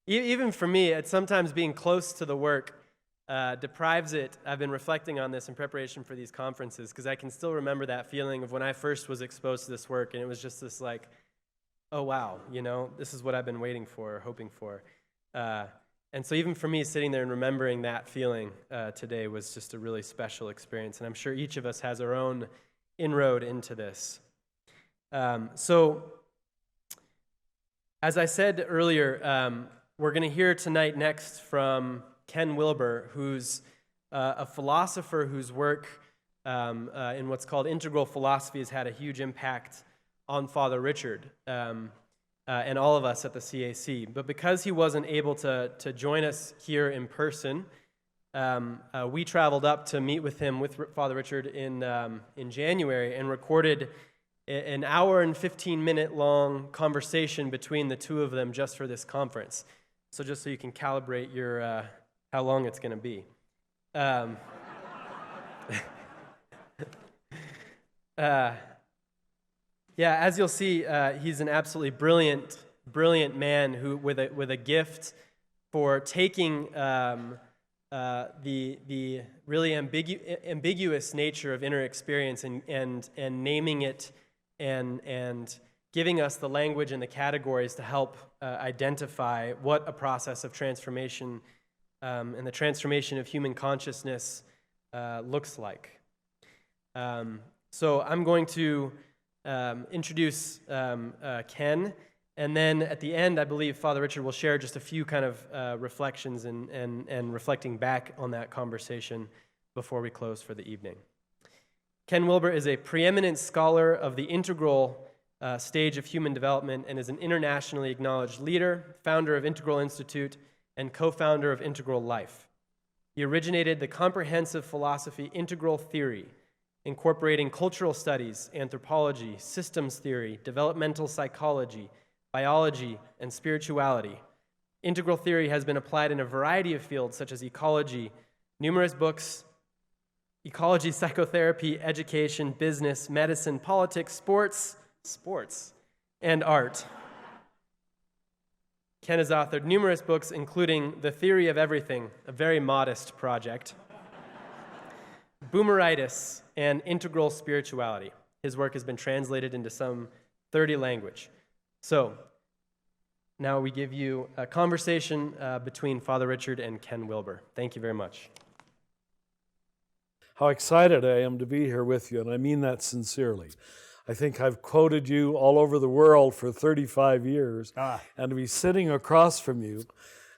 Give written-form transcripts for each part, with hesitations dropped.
Even for me, it's sometimes being close to the work deprives it. I've been reflecting on this in preparation for these conferences because I can still remember that feeling of when I first was exposed to this work, and it was just this like, oh wow, this is what I've been waiting for, or hoping for. And so even for me, sitting there and remembering that feeling today was just a really special experience, and I'm sure each of us has our own inroad into this. So, as I said earlier, we're going to hear tonight next from Ken Wilber, who's a philosopher whose work in what's called integral philosophy has had a huge impact on Father Richard and all of us at the CAC. But because he wasn't able to join us here in person, we traveled up to meet with him, with Father Richard, in January, and recorded an hour and 15-minute long conversation between the two of them just for this conference. So just so you can calibrate your how long it's going to be. Yeah, as you'll see, he's an absolutely brilliant man who, with a gift for taking the really ambiguous nature of inner experience and naming it and giving us the language and the categories to help identify what a process of transformation and the transformation of human consciousness looks like. So I'm going to introduce Ken, and then at the end, I believe Father Richard will share just a few kind of reflections and reflecting back on that conversation before we close for the evening. Ken Wilber is a preeminent scholar of the integral stage of human development and is an internationally acknowledged leader, founder of Integral Institute, and co-founder of Integral Life. He originated the comprehensive philosophy Integral Theory, incorporating cultural studies, anthropology, systems theory, developmental psychology, biology, and spirituality. Integral theory has been applied in a variety of fields such as ecology, numerous books, ecology, psychotherapy, education, business, medicine, politics, sports, and art. Ken has authored numerous books, including The Theory of Everything, a very modest project, Boomeritis, and Integral Spirituality. His work has been translated into some 30 languages. So, now we give you a conversation between Father Richard and Ken Wilber. Thank you very much. How excited I am to be here with you, and I mean that sincerely. I think I've quoted you all over the world for 35 years, and to be sitting across from you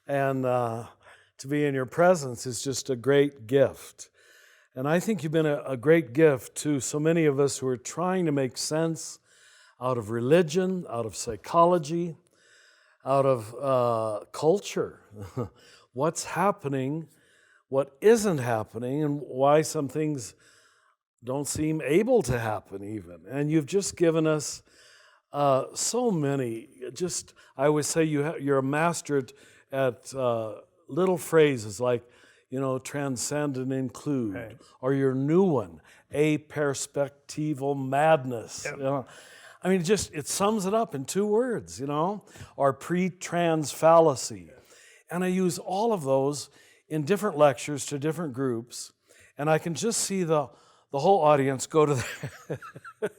and to be in your presence is just a great gift. And I think you've been a great gift to so many of us who are trying to make sense out of religion, out of psychology, out of culture. What's happening, what isn't happening, and why some things don't seem able to happen even. And you've just given us so many, I always say you're a master at little phrases like, transcend and include, right. Or your new one, aperspectival madness. Yep. I mean, it sums it up in 2 words, or pre-trans fallacy. And I use all of those in different lectures to different groups, and I can just see the whole audience go to that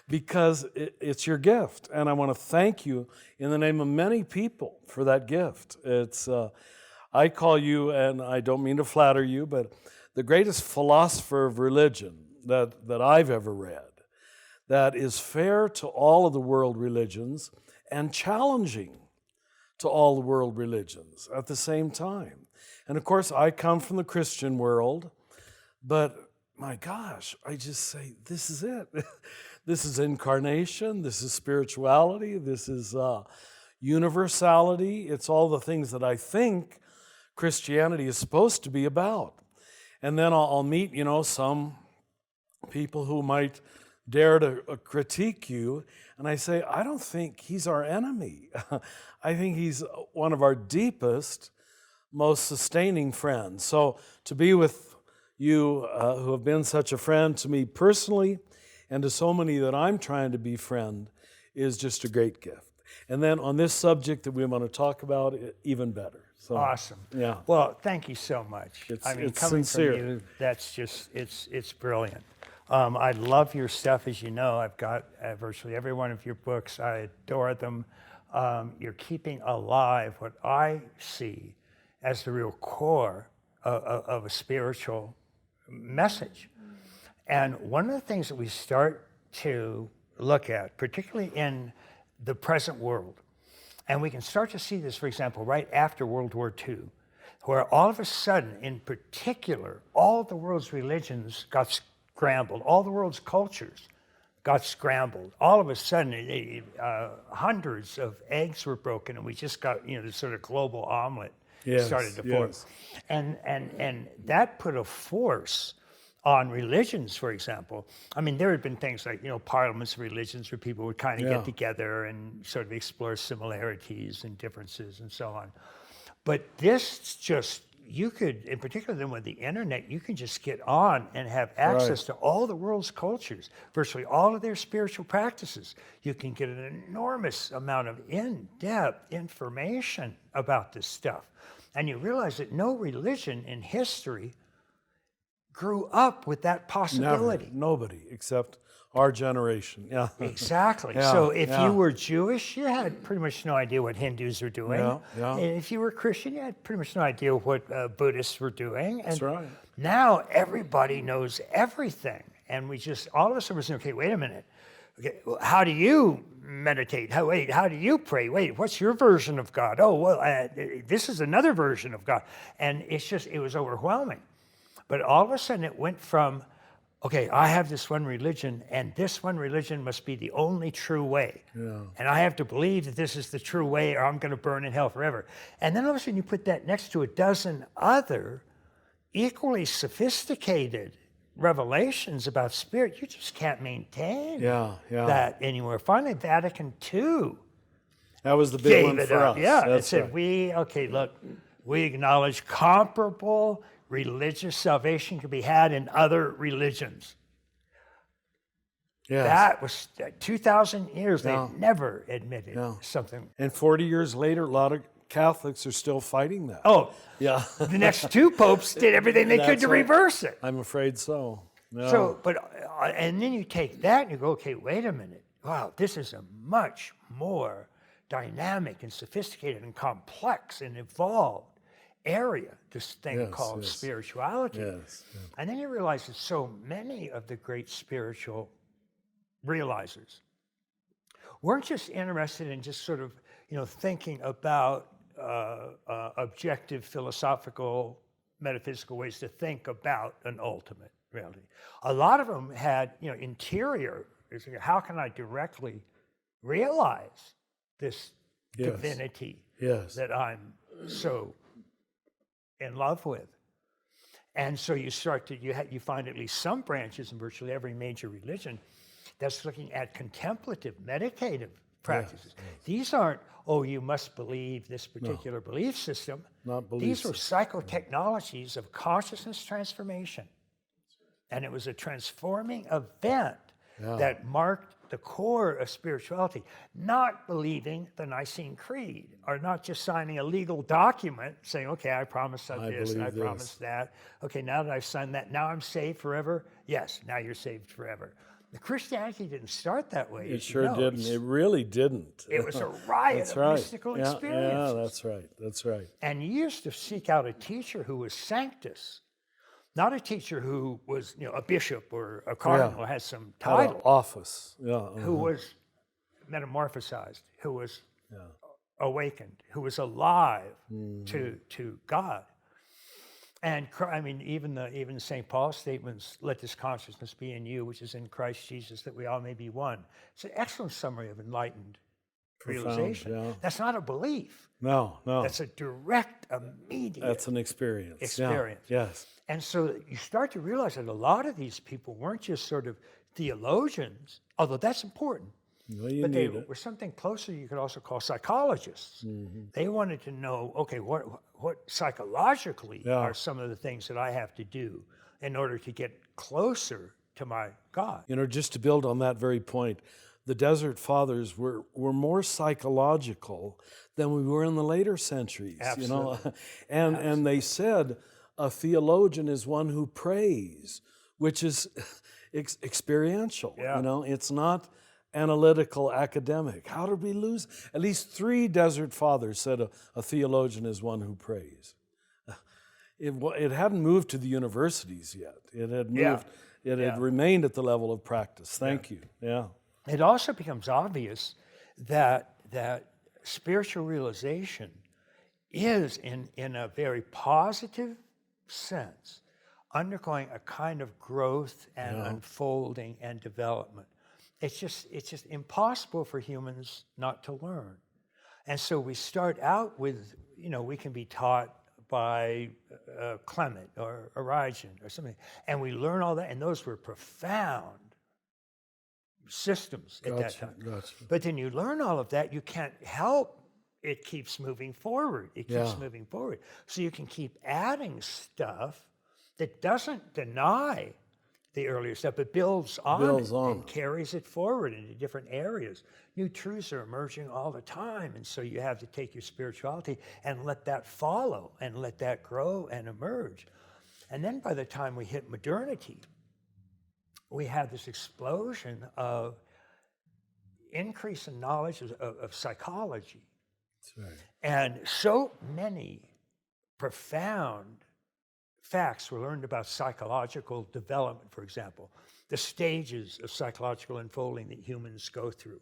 because it's your gift. And I want to thank you in the name of many people for that gift. I call you, and I don't mean to flatter you, but the greatest philosopher of religion that I've ever read, that is fair to all of the world religions and challenging to all the world religions at the same time. And of course, I come from the Christian world, but my gosh, I just say, this is it. This is incarnation, this is spirituality, this is universality. It's all the things that I think Christianity is supposed to be about. And then I'll meet, some people who might dare to critique you, and I say, I don't think he's our enemy. I think he's one of our deepest, most sustaining friends. So to be with you who have been such a friend to me personally and to so many that I'm trying to befriend is just a great gift. And then on this subject that we want to talk about, even better. So, Awesome. Yeah. Well, thank you so much. It's coming sincere. from you, that's just, it's brilliant. I love your stuff, as you know. I've got virtually every one of your books. I adore them. You're keeping alive what I see as the real core of a spiritual message. And one of the things that we start to look at, particularly in the present world, and we can start to see this, for example, right after World War II, where all of a sudden, in particular, all the world's religions got scrambled, all the world's cultures got scrambled. All of a sudden, hundreds of eggs were broken, and we just got, this sort of global omelet started to form. And that put a force on religions, for example. I mean, there had been things like, parliaments of religions where people would kind of get together and sort of explore similarities and differences and so on. But this just, you could, in particular then with the internet, you can just get on and have access to all the world's cultures, virtually all of their spiritual practices. You can get an enormous amount of in-depth information about this stuff. And you realize that no religion in history grew up with that possibility. Never, nobody except our generation. Yeah. Exactly. So if you were Jewish, you had pretty much no idea what Hindus were doing. And if you were Christian, you had pretty much no idea what Buddhists were doing. And That's right. now everybody knows everything. And we just, all of a sudden we're saying, okay, wait a minute. Okay, well, how do you meditate? How do you pray? Wait, what's your version of God? Oh, well, this is another version of God. And it was overwhelming. But all of a sudden it went from, okay, I have this one religion, and this one religion must be the only true way. And I have to believe that this is the true way, or I'm going to burn in hell forever. And then all of a sudden you put that next to a dozen other equally sophisticated revelations about spirit. You just can't maintain that anymore. Finally, Vatican II That was the big one gave it for up. us. Yeah, it That's said, right. we acknowledge comparable religious salvation can be had in other religions. Yes. That was 2,000 years. They never admitted something. And 40 years later, a lot of Catholics are still fighting that. Oh, Yeah. the next two popes did everything they could That's to right. reverse it. I'm afraid so. Yeah. So, and then you take that and you go, okay, wait a minute. Wow, this is a much more dynamic and sophisticated and complex and evolved area, this thing called spirituality. And then you realize that so many of the great spiritual realizers weren't just interested in just sort of, thinking about objective philosophical, metaphysical ways to think about an ultimate reality. A lot of them had, interior, how can I directly realize this divinity that I'm so in love with? And so you start to, you find at least some branches in virtually every major religion that's looking at contemplative, meditative practices. These aren't, you must believe this particular belief system. Not belief These were system. psychotechnologies of consciousness transformation. And it was a transforming event that marked the core of spirituality, not believing the Nicene Creed, or not just signing a legal document saying, okay, I promised this and I promised that. Okay, now that I've signed that, now I'm saved forever? Yes, now you're saved forever. The Christianity didn't start that way. It sure didn't. It really didn't. It was a riot of mystical experiences. Yeah, that's right. That's right. And you used to seek out a teacher who was sanctus, not a teacher who was, a bishop or a cardinal or has some title. Office. Who was metamorphosized, who was awakened, who was alive to God. And I mean, even St. Paul's statements, let this consciousness be in you, which is in Christ Jesus, that we all may be one. It's an excellent summary of enlightened realization. That's not a belief. No. That's a direct, immediate That's an experience. experience. Yes. And so you start to realize that a lot of these people weren't just sort of theologians, although that's important. No, you But they need it. were something closer you could also call psychologists. They wanted to know, okay, what psychologically are some of the things that I have to do in order to get closer to my God? Just to build on that very point, the Desert Fathers were more psychological than we were in the later centuries. Absolutely. You know, and they said a theologian is one who prays, which is experiential. Yeah. You know, it's not analytical, academic. How did we lose? At least 3 Desert Fathers said a theologian is one who prays. It hadn't moved to the universities yet. It had moved. Yeah. It Yeah. had remained at the level of practice. Thank you. Yeah. It also becomes obvious that spiritual realization is, in a very positive sense, undergoing a kind of growth and unfolding and development. It's just impossible for humans not to learn. And so we start out with, we can be taught by Clement or Origen or something, and we learn all that, and those were profound systems at that time. Gotcha. But then you learn all of that, you can't help, it keeps moving forward. It keeps moving forward. So you can keep adding stuff that doesn't deny the earlier stuff, but builds on and carries it forward into different areas. New truths are emerging all the time, and so you have to take your spirituality and let that follow and let that grow and emerge. And then by the time we hit modernity, we have this explosion of increase in knowledge of psychology. That's right. And so many profound facts were learned about psychological development, for example, the stages of psychological unfolding that humans go through.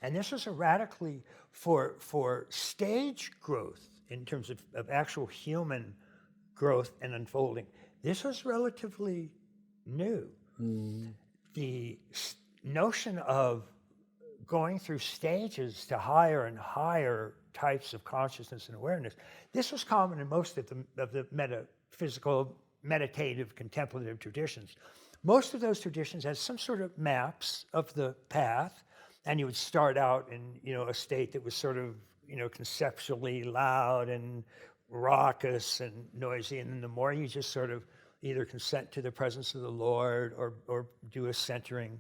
And this was a radically, for stage growth in terms of actual human growth and unfolding, this was relatively new. The notion of going through stages to higher and higher types of consciousness and awareness, this was common in most of the metaphysical, meditative, contemplative traditions. Most of those traditions had some sort of maps of the path, and you would start out in a state that was sort of conceptually loud and raucous and noisy, and then the more you just sort of either consent to the presence of the Lord or do a centering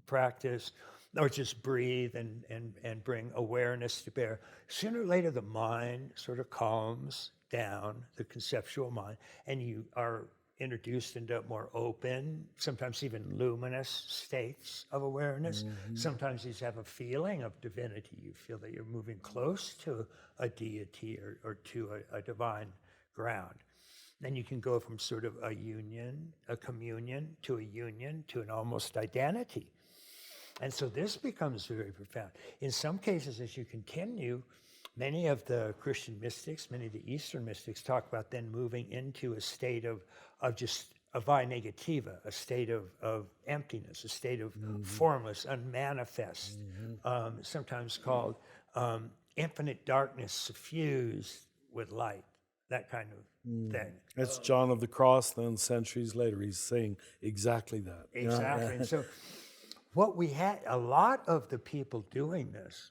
practice, or just breathe and bring awareness to bear. Sooner or later, the mind sort of calms down, the conceptual mind, and you are introduced into more open, sometimes even luminous states of awareness. Sometimes you have a feeling of divinity. You feel that you're moving close to a deity or to a divine ground. Then you can go from sort of a union, a communion, to a union, to an almost identity. And so this becomes very profound. In some cases, as you continue, many of the Christian mystics, many of the Eastern mystics talk about then moving into a state of just a vai negativa, a state of emptiness, a state of formless, unmanifest, sometimes called infinite darkness suffused with light, that kind of thing. That's John of the Cross, then centuries later, he's saying exactly that. Exactly. And so what we had, a lot of the people doing this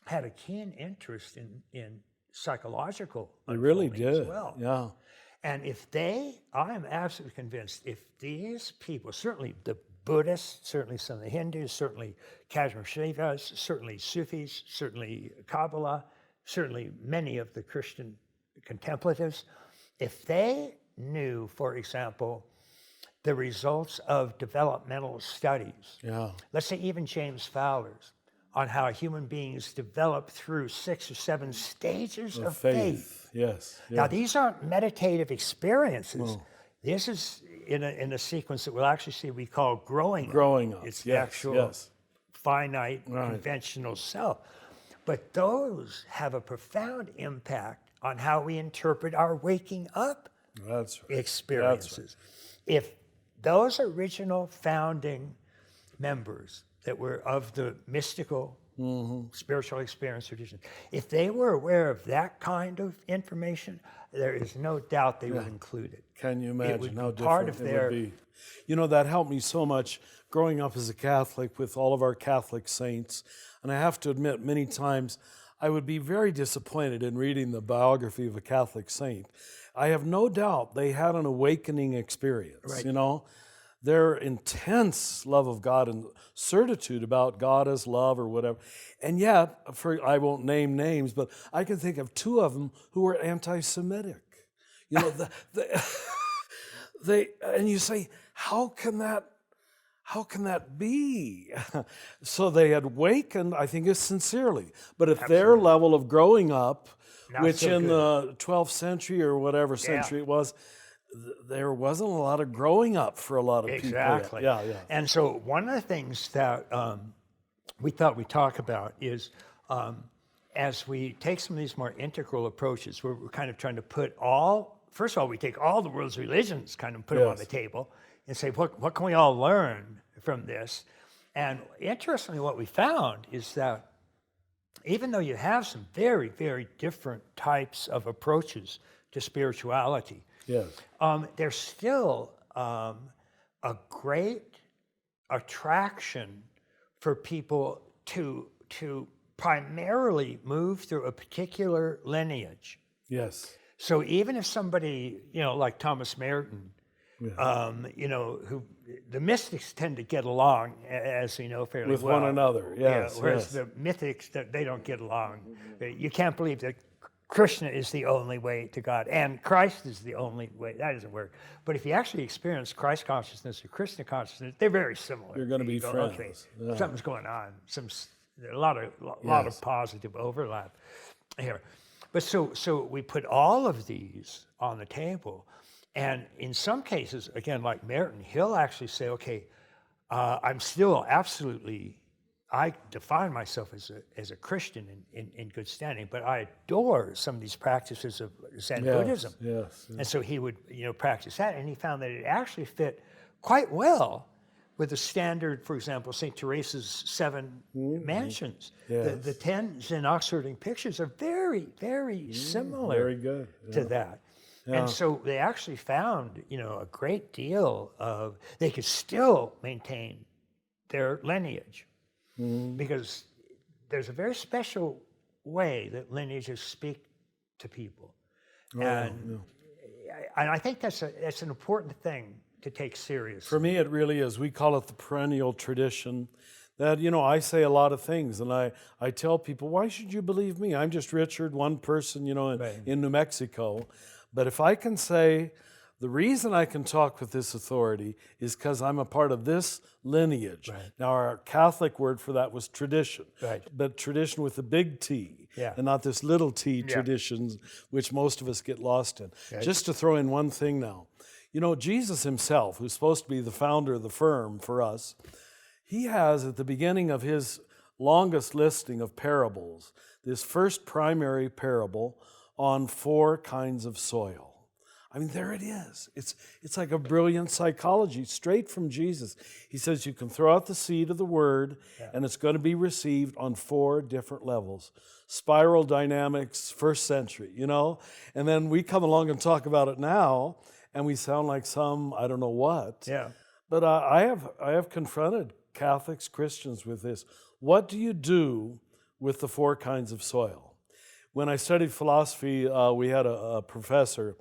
had a keen interest in psychological They really unfolding did. as well. Yeah. And I am absolutely convinced, if these people, certainly the Buddhists, certainly some of the Hindus, certainly Kashmir Shivas, certainly Sufis, certainly Kabbalah, certainly many of the Christian contemplatives, if they knew, for example, the results of developmental studies, let's say even James Fowler's, on how human beings develop through 6 or 7 stages of faith. Yes. Now, these aren't meditative experiences. No. This is in a sequence that we'll actually see we call growing up. It's the actual finite, conventional self. But those have a profound impact on how we interpret our waking up experiences. If those original founding members that were of the mystical spiritual experience tradition, if they were aware of that kind of information, there is no doubt they would include it. Can you imagine how different part of it their, would be? You know, that helped me so much growing up as a Catholic with all of our Catholic saints. And I have to admit, many times I would be very disappointed in reading the biography of a Catholic saint. I have no doubt they had an awakening experience, you know. their intense love of God and certitude about God as love or whatever. And yet, I won't name names, but I can think of two of them who were anti-Semitic. You know, and you say, how can that be? So they had awakened, I think, sincerely. But if their level of growing up, which in the 12th century or whatever century it was, there wasn't a lot of growing up for a lot of people. Exactly. Yeah. And so one of the things that we thought we'd talk about is as we take some of these more integral approaches, we're kind of trying to put first of all, we take all the world's religions, kind of put them on the table and say, what can we all learn from this? And interestingly, what we found is that even though you have some very, very different types of approaches to spirituality, there's still a great attraction for people to primarily move through a particular lineage. Yes. So even if somebody, like Thomas Merton, who the mystics tend to get along, as we know, fairly with well. one another, yes. Whereas the mythics, they don't get along. You can't believe that Krishna is the only way to God, and Christ is the only way. That doesn't work. But if you actually experience Christ consciousness or Krishna consciousness, they're very similar. You're going to be friends. Okay, something's going on. A lot of positive overlap here. But so we put all of these on the table, and in some cases, again, like Merton, he'll actually say, okay, I'm still absolutely, I define myself as a Christian in good standing, but I adore some of these practices of Zen Buddhism. Yes. And so he would, practice that, and he found that it actually fit quite well with the standard, for example, St. Teresa's 7 mansions. Yes. The 10 Zen Oxfording pictures are very, very similar very good. to that. Yeah. And so they actually found, a great deal of, they could still maintain their lineage because there's a very special way that lineages speak to people. And I think that's an important thing to take seriously. For me, it really is. We call it the perennial tradition. That, I say a lot of things, and I tell people, why should you believe me? I'm just Richard, one person, in New Mexico. But if I can say, the reason I can talk with this authority is because I'm a part of this lineage. Right. Now, our Catholic word for that was tradition, but tradition with a big T, and not this little t traditions, which most of us get lost in. Right. Just to throw in one thing now. Jesus himself, who's supposed to be the founder of the firm for us, he has at the beginning of his longest listing of parables, this first primary parable on 4 kinds of soil. I mean, there it is. It's like a brilliant psychology straight from Jesus. He says you can throw out the seed of the word and it's going to be received on 4 different levels. Spiral dynamics, first century, And then we come along and talk about it now and we sound like some, I don't know what. Yeah. But I have confronted Catholics, Christians with this. What do you do with the 4 kinds of soil? When I studied philosophy, we had a professor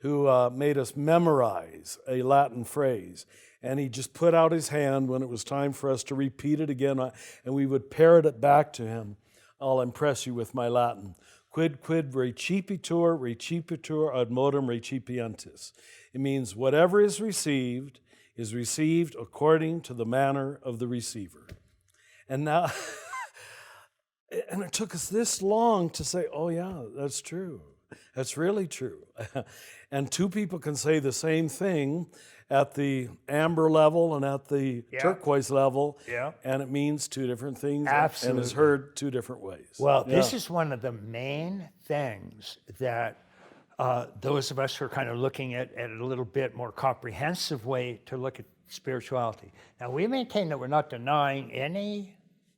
who made us memorize a Latin phrase. And he just put out his hand when it was time for us to repeat it again, and we would parrot it back to him. I'll impress you with my Latin. Quid recipitur ad modum recipientis. It means whatever is received according to the manner of the receiver. And now, and it took us this long to say, oh yeah, that's true. That's really true. And 2 people can say the same thing at the amber level and at the turquoise level, and it means 2 different things. Absolutely. And is heard 2 different ways. Well, this is one of the main things that those of us who are kind of looking at it a little bit more comprehensive way to look at spirituality. Now, we maintain that we're not denying any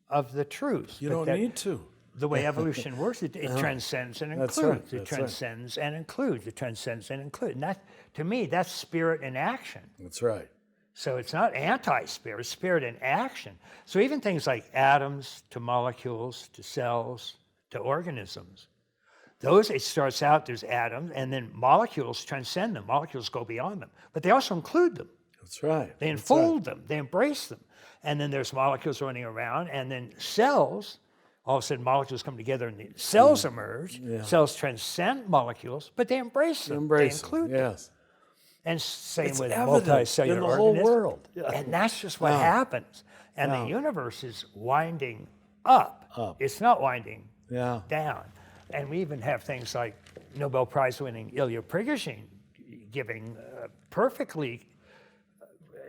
of the truths. You don't need to. The way evolution works, it transcends and includes. Right. It transcends and includes. It transcends and includes. And that, to me, that's spirit in action. That's right. So it's not anti-spirit, it's spirit in action. So even things like atoms to molecules to cells to organisms, those, it starts out, there's atoms, and then molecules transcend them. Molecules go beyond them. But they also include them. That's right. They That's right. enfold them. They embrace them. And then there's molecules running around, and then cells, all of a sudden molecules come together and the cells emerge. Yeah. Cells transcend molecules, but they embrace them. They include them. Yes. And same It's with evident multicellular in the whole organisms. world. Yeah. And that's just what Yeah. happens. And the universe is winding up. It's not winding Yeah. down. And we even have things like Nobel Prize winning Ilya Prigogine giving perfectly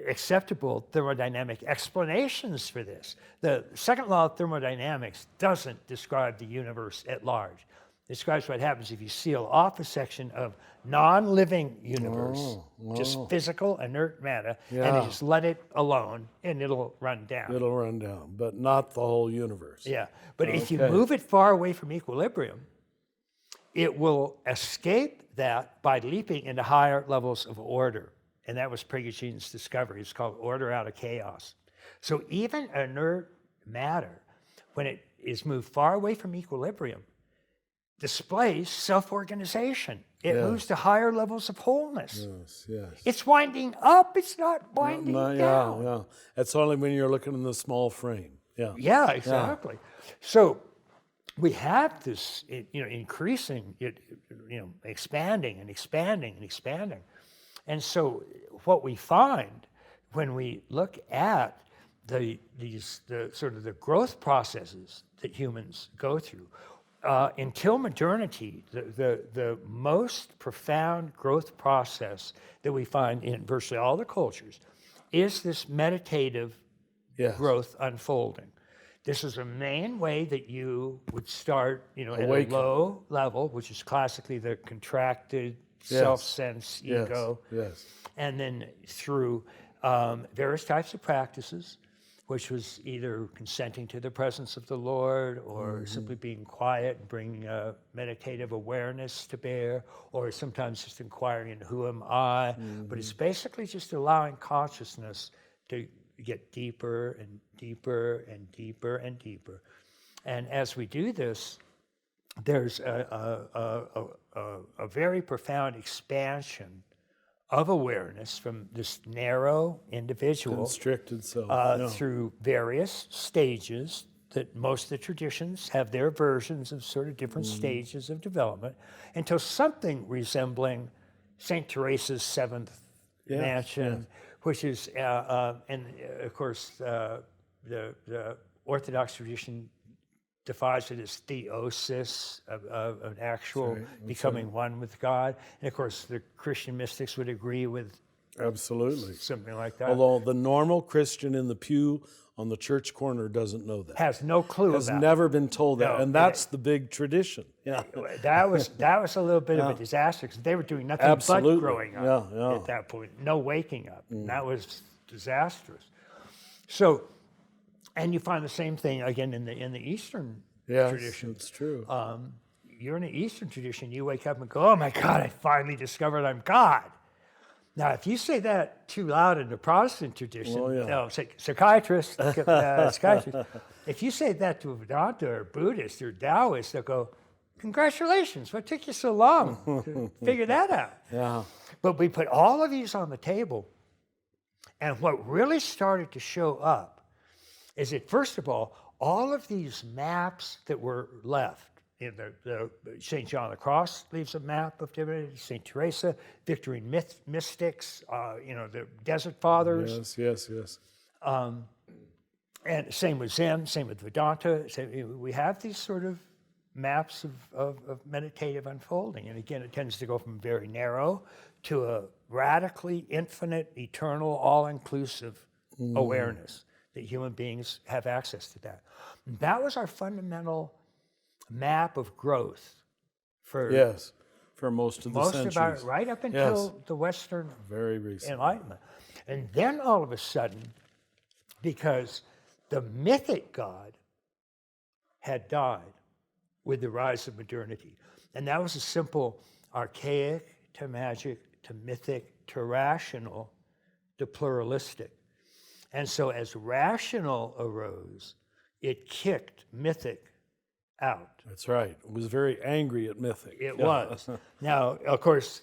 acceptable thermodynamic explanations for this. The second law of thermodynamics doesn't describe the universe at large. It describes what happens if you seal off a section of non-living universe, just physical, inert matter, and you just let it alone, and it'll run down. It'll run down, but not the whole universe. Yeah, but if you move it far away from equilibrium, it will escape that by leaping into higher levels of order. And that was Prigogine's discovery. It's called order out of chaos. So even inert matter, when it is moved far away from equilibrium, displays self-organization. It moves to higher levels of wholeness. Yes, yes. It's winding up, it's not winding down. Yeah. That's only when you're looking in the small frame. Yeah. Yeah, exactly. So we have this, increasing, expanding and expanding and expanding. And so what we find when we look at the growth processes that humans go through, until modernity, the most profound growth process that we find in virtually all the cultures is this meditative growth unfolding. This is a main way that you would start, at a low level, which is classically the contracted self-sense ego. Yes. And then through various types of practices, which was either consenting to the presence of the Lord or simply being quiet and bringing meditative awareness to bear, or sometimes just inquiring into who am I. But it's basically just allowing consciousness to get deeper and deeper and deeper and deeper. And as we do this, there's a very profound expansion of awareness from this narrow individual Constricted self. through various stages that most of the traditions have their versions of sort of different stages of development, until something resembling St. Teresa's seventh mansion, which is, and of course, the Orthodox tradition defines it as theosis, of an actual becoming one with God. And of course, the Christian mystics would agree with Absolutely. something like that. Although the normal Christian in the pew on the church corner doesn't know that. Has no clue Has about never been told that. No, And that's the big tradition. Yeah. it. That was a little bit of a disaster, because they were doing nothing Absolutely. but growing up Yeah. at that point. No waking up. And that was disastrous. So, and you find the same thing again in the Eastern tradition. It's true. You're in the Eastern tradition, you wake up and go, oh my God, I finally discovered I'm God. Now, if you say that too loud in the Protestant tradition, psychiatrist, psychiatrist, if you say that to a Vedanta or Buddhist or Taoist, they'll go, congratulations, what took you so long to figure that out? Yeah. But we put all of these on the table, and what really started to show up is that, first of all of these maps that were left, in the St. John of the Cross leaves a map of divinity, St. Teresa, Victorine mystics, the Desert Fathers. Yes. And same with Zen, same with Vedanta. We have these sort of maps of meditative unfolding. And again, it tends to go from very narrow to a radically infinite, eternal, all-inclusive awareness that human beings have access to that. And that was our fundamental map of growth for most of the centuries. right up until the Western Very recent. Enlightenment. And then all of a sudden, because the mythic God had died with the rise of modernity, and that was a simple archaic to magic to mythic to rational to pluralistic. And so as rational arose, it kicked mythic out. That's right. It was very angry at mythic. It was. Now, of course,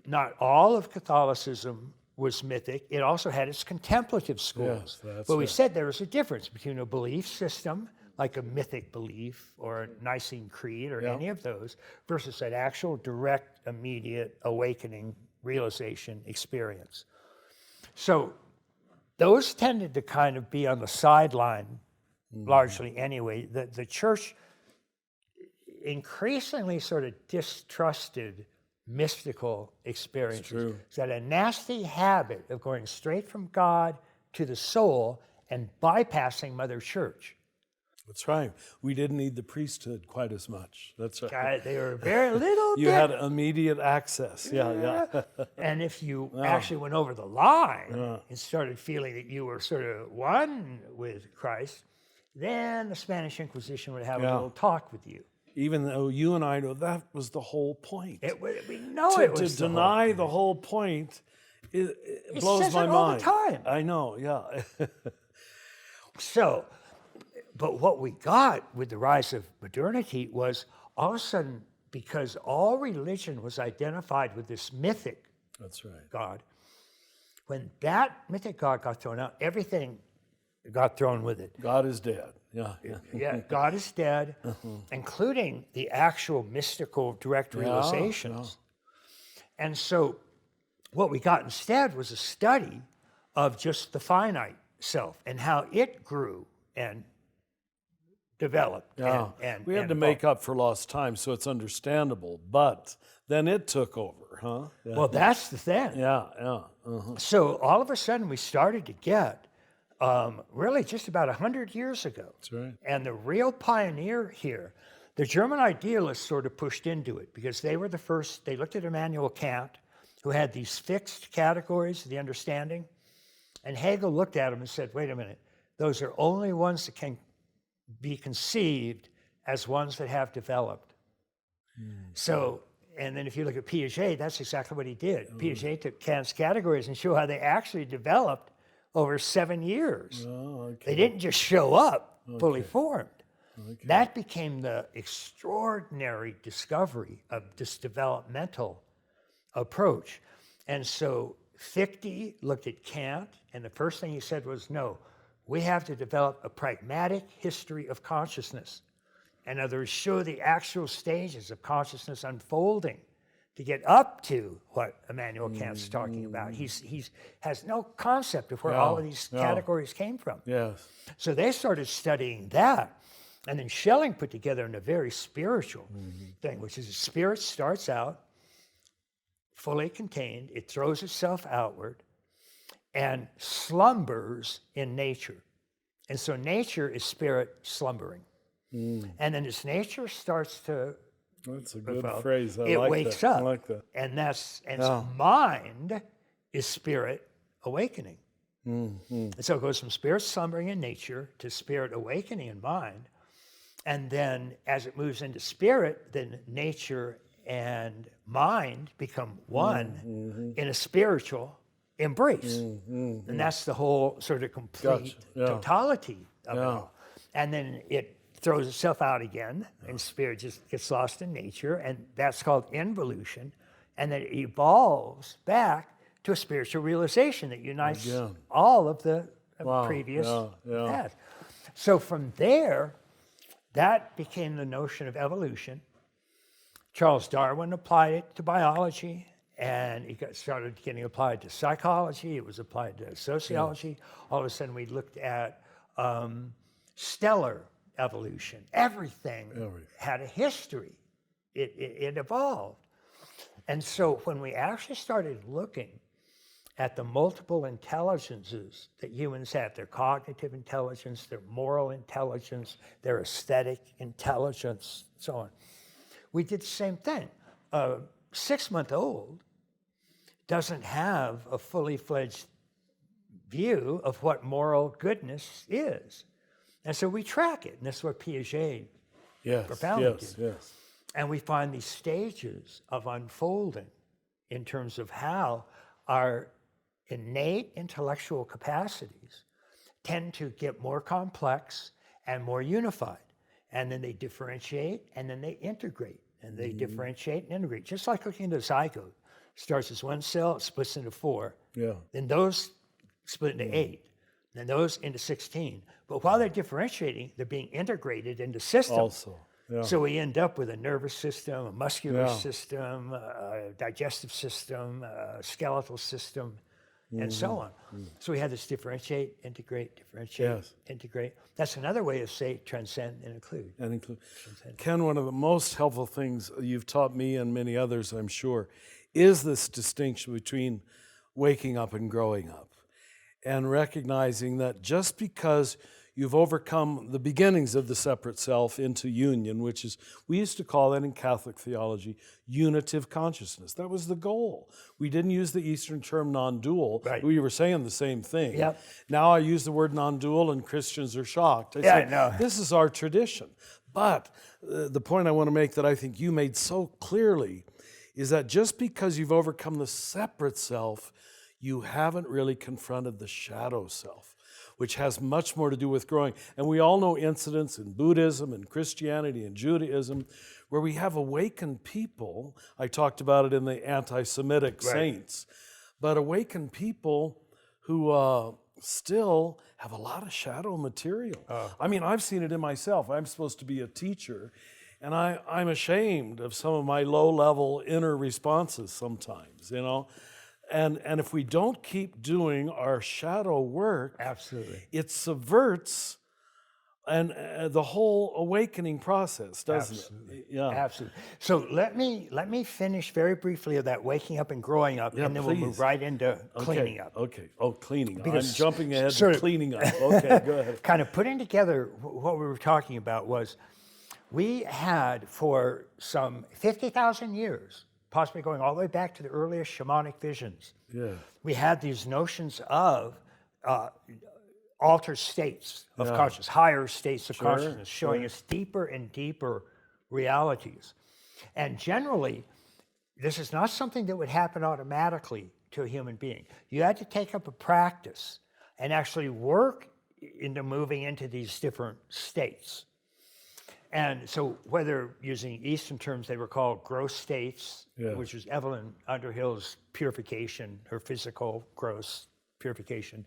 not all of Catholicism was mythic, it also had its contemplative schools. Yes, that's but we right. said there was a difference between a belief system, like a mythic belief or a Nicene Creed or any of those, versus an actual direct, immediate awakening, realization experience. So those tended to kind of be on the sideline, largely anyway. The church increasingly sort of distrusted mystical experiences. true. It's had a nasty habit of going straight from God to the soul and bypassing Mother Church. That's right. We didn't need the priesthood quite as much. That's right. They were very little You bit. had immediate access. Yeah. And if you actually went over the line and started feeling that you were sort of one with Christ, then the Spanish Inquisition would have a little talk with you. Even though you and I know that was the whole point. We know it was to deny the whole point, it blows says my it all the mind. time. I know, yeah. So, but what we got with the rise of modernity was all of a sudden, because all religion was identified with this mythic That's right. God, when that mythic God got thrown out, everything got thrown with it. God is dead. Yeah. Yeah, God is dead, including the actual mystical direct realizations. And so what we got instead was a study of just the finite self and how it grew and developed. Yeah. And We had to make up for lost time, so it's understandable. But then it took over, huh? Yeah. Well, that's the thing. Yeah. So all of a sudden we started to get really just about 100 years ago. That's right. And the real pioneer here, the German idealists sort of pushed into it because they were the first. They looked at Immanuel Kant, who had these fixed categories of the understanding. And Hegel looked at him and said, wait a minute, those are only ones that can be conceived as ones that have developed. So, and then if you look at Piaget, that's exactly what he did. Piaget took Kant's categories and showed how they actually developed over 7 years. They didn't just show up fully formed. That became the extraordinary discovery of this developmental approach. And so Fichte looked at Kant, and the first thing he said was, no, we have to develop a pragmatic history of consciousness. In other words, show the actual stages of consciousness unfolding to get up to what Immanuel Kant's talking about. He's has no concept of where all of these categories came from. Yes. So they started studying that. And then Schelling put together in a very spiritual thing, which is the spirit starts out fully contained, it throws itself outward, and slumbers in nature. And so nature is spirit slumbering. And then as nature starts to That's a good develop, phrase. I it like wakes that. up. I like that. And mind is spirit awakening. And so it goes from spirit slumbering in nature to spirit awakening in mind. And then as it moves into spirit, then nature and mind become one in a spiritual embrace. And that's the whole sort of complete totality of it all. And then it throws itself out again, and spirit just gets lost in nature, and that's called involution. And then it evolves back to a spiritual realization that unites all of the previous paths. So from there, that became the notion of evolution. Charles Darwin applied it to biology, and it started getting applied to psychology. It was applied to sociology. All of a sudden, we looked at stellar evolution. Everything had a history. It evolved. And so when we actually started looking at the multiple intelligences that humans have, their cognitive intelligence, their moral intelligence, their aesthetic intelligence, so on, we did the same thing. A 6-month-old doesn't have a fully fledged view of what moral goodness is. And so we track it, and that's what Piaget profoundly did. And we find these stages of unfolding in terms of how our innate intellectual capacities tend to get more complex and more unified. And then they differentiate, and then they integrate, and they differentiate and integrate. Just like looking at a zygote. Starts as one cell, it splits into 4, Yeah. Then those split into 8. Then those into 16. But while they're differentiating, they're being integrated into systems. Also. Yeah. So we end up with a nervous system, a muscular Yeah. system, a digestive system, a skeletal system, and so on. So we have this differentiate, integrate, Yes. integrate. That's another way of say transcend and include. And include. Ken, one of the most helpful things you've taught me and many others, I'm sure, is this distinction between waking up and growing up, and recognizing that just because you've overcome the beginnings of the separate self into union, which is, we used to call that in Catholic theology, unitive consciousness. That was the goal. We didn't use the Eastern term non-dual. Right. We were saying the same thing. Yep. Now I use the word non-dual and Christians are shocked. I Yeah, say, I know. this is our tradition. But the point I want to make that I think you made so clearly is that just because you've overcome the separate self, you haven't really confronted the shadow self, which has much more to do with growing. And we all know incidents in Buddhism and Christianity and Judaism where we have awakened people. I talked about it in the anti-Semitic saints, but awakened people who still have a lot of shadow material. I mean, I've seen it in myself. I'm supposed to be a teacher, and I'm ashamed of some of my low-level inner responses sometimes, you know? And if we don't keep doing our shadow work, Absolutely. it subverts and the whole awakening process, doesn't Absolutely. it? Yeah. Absolutely. So let me finish very briefly of that waking up and growing up, Yeah, and then we'll move please. right into cleaning up. Okay. Oh, cleaning up. I'm Because jumping ahead sort to of- cleaning up. Okay, go ahead. Kind of putting together what we were talking about was we had for some 50,000 years, possibly going all the way back to the earliest shamanic visions, Yeah. we had these notions of altered states of consciousness, higher states of consciousness, showing us deeper and deeper realities. And generally, this is not something that would happen automatically to a human being. You had to take up a practice and actually work into moving into these different states. And so whether using Eastern terms, they were called gross states, which was Evelyn Underhill's purification, her physical gross purification,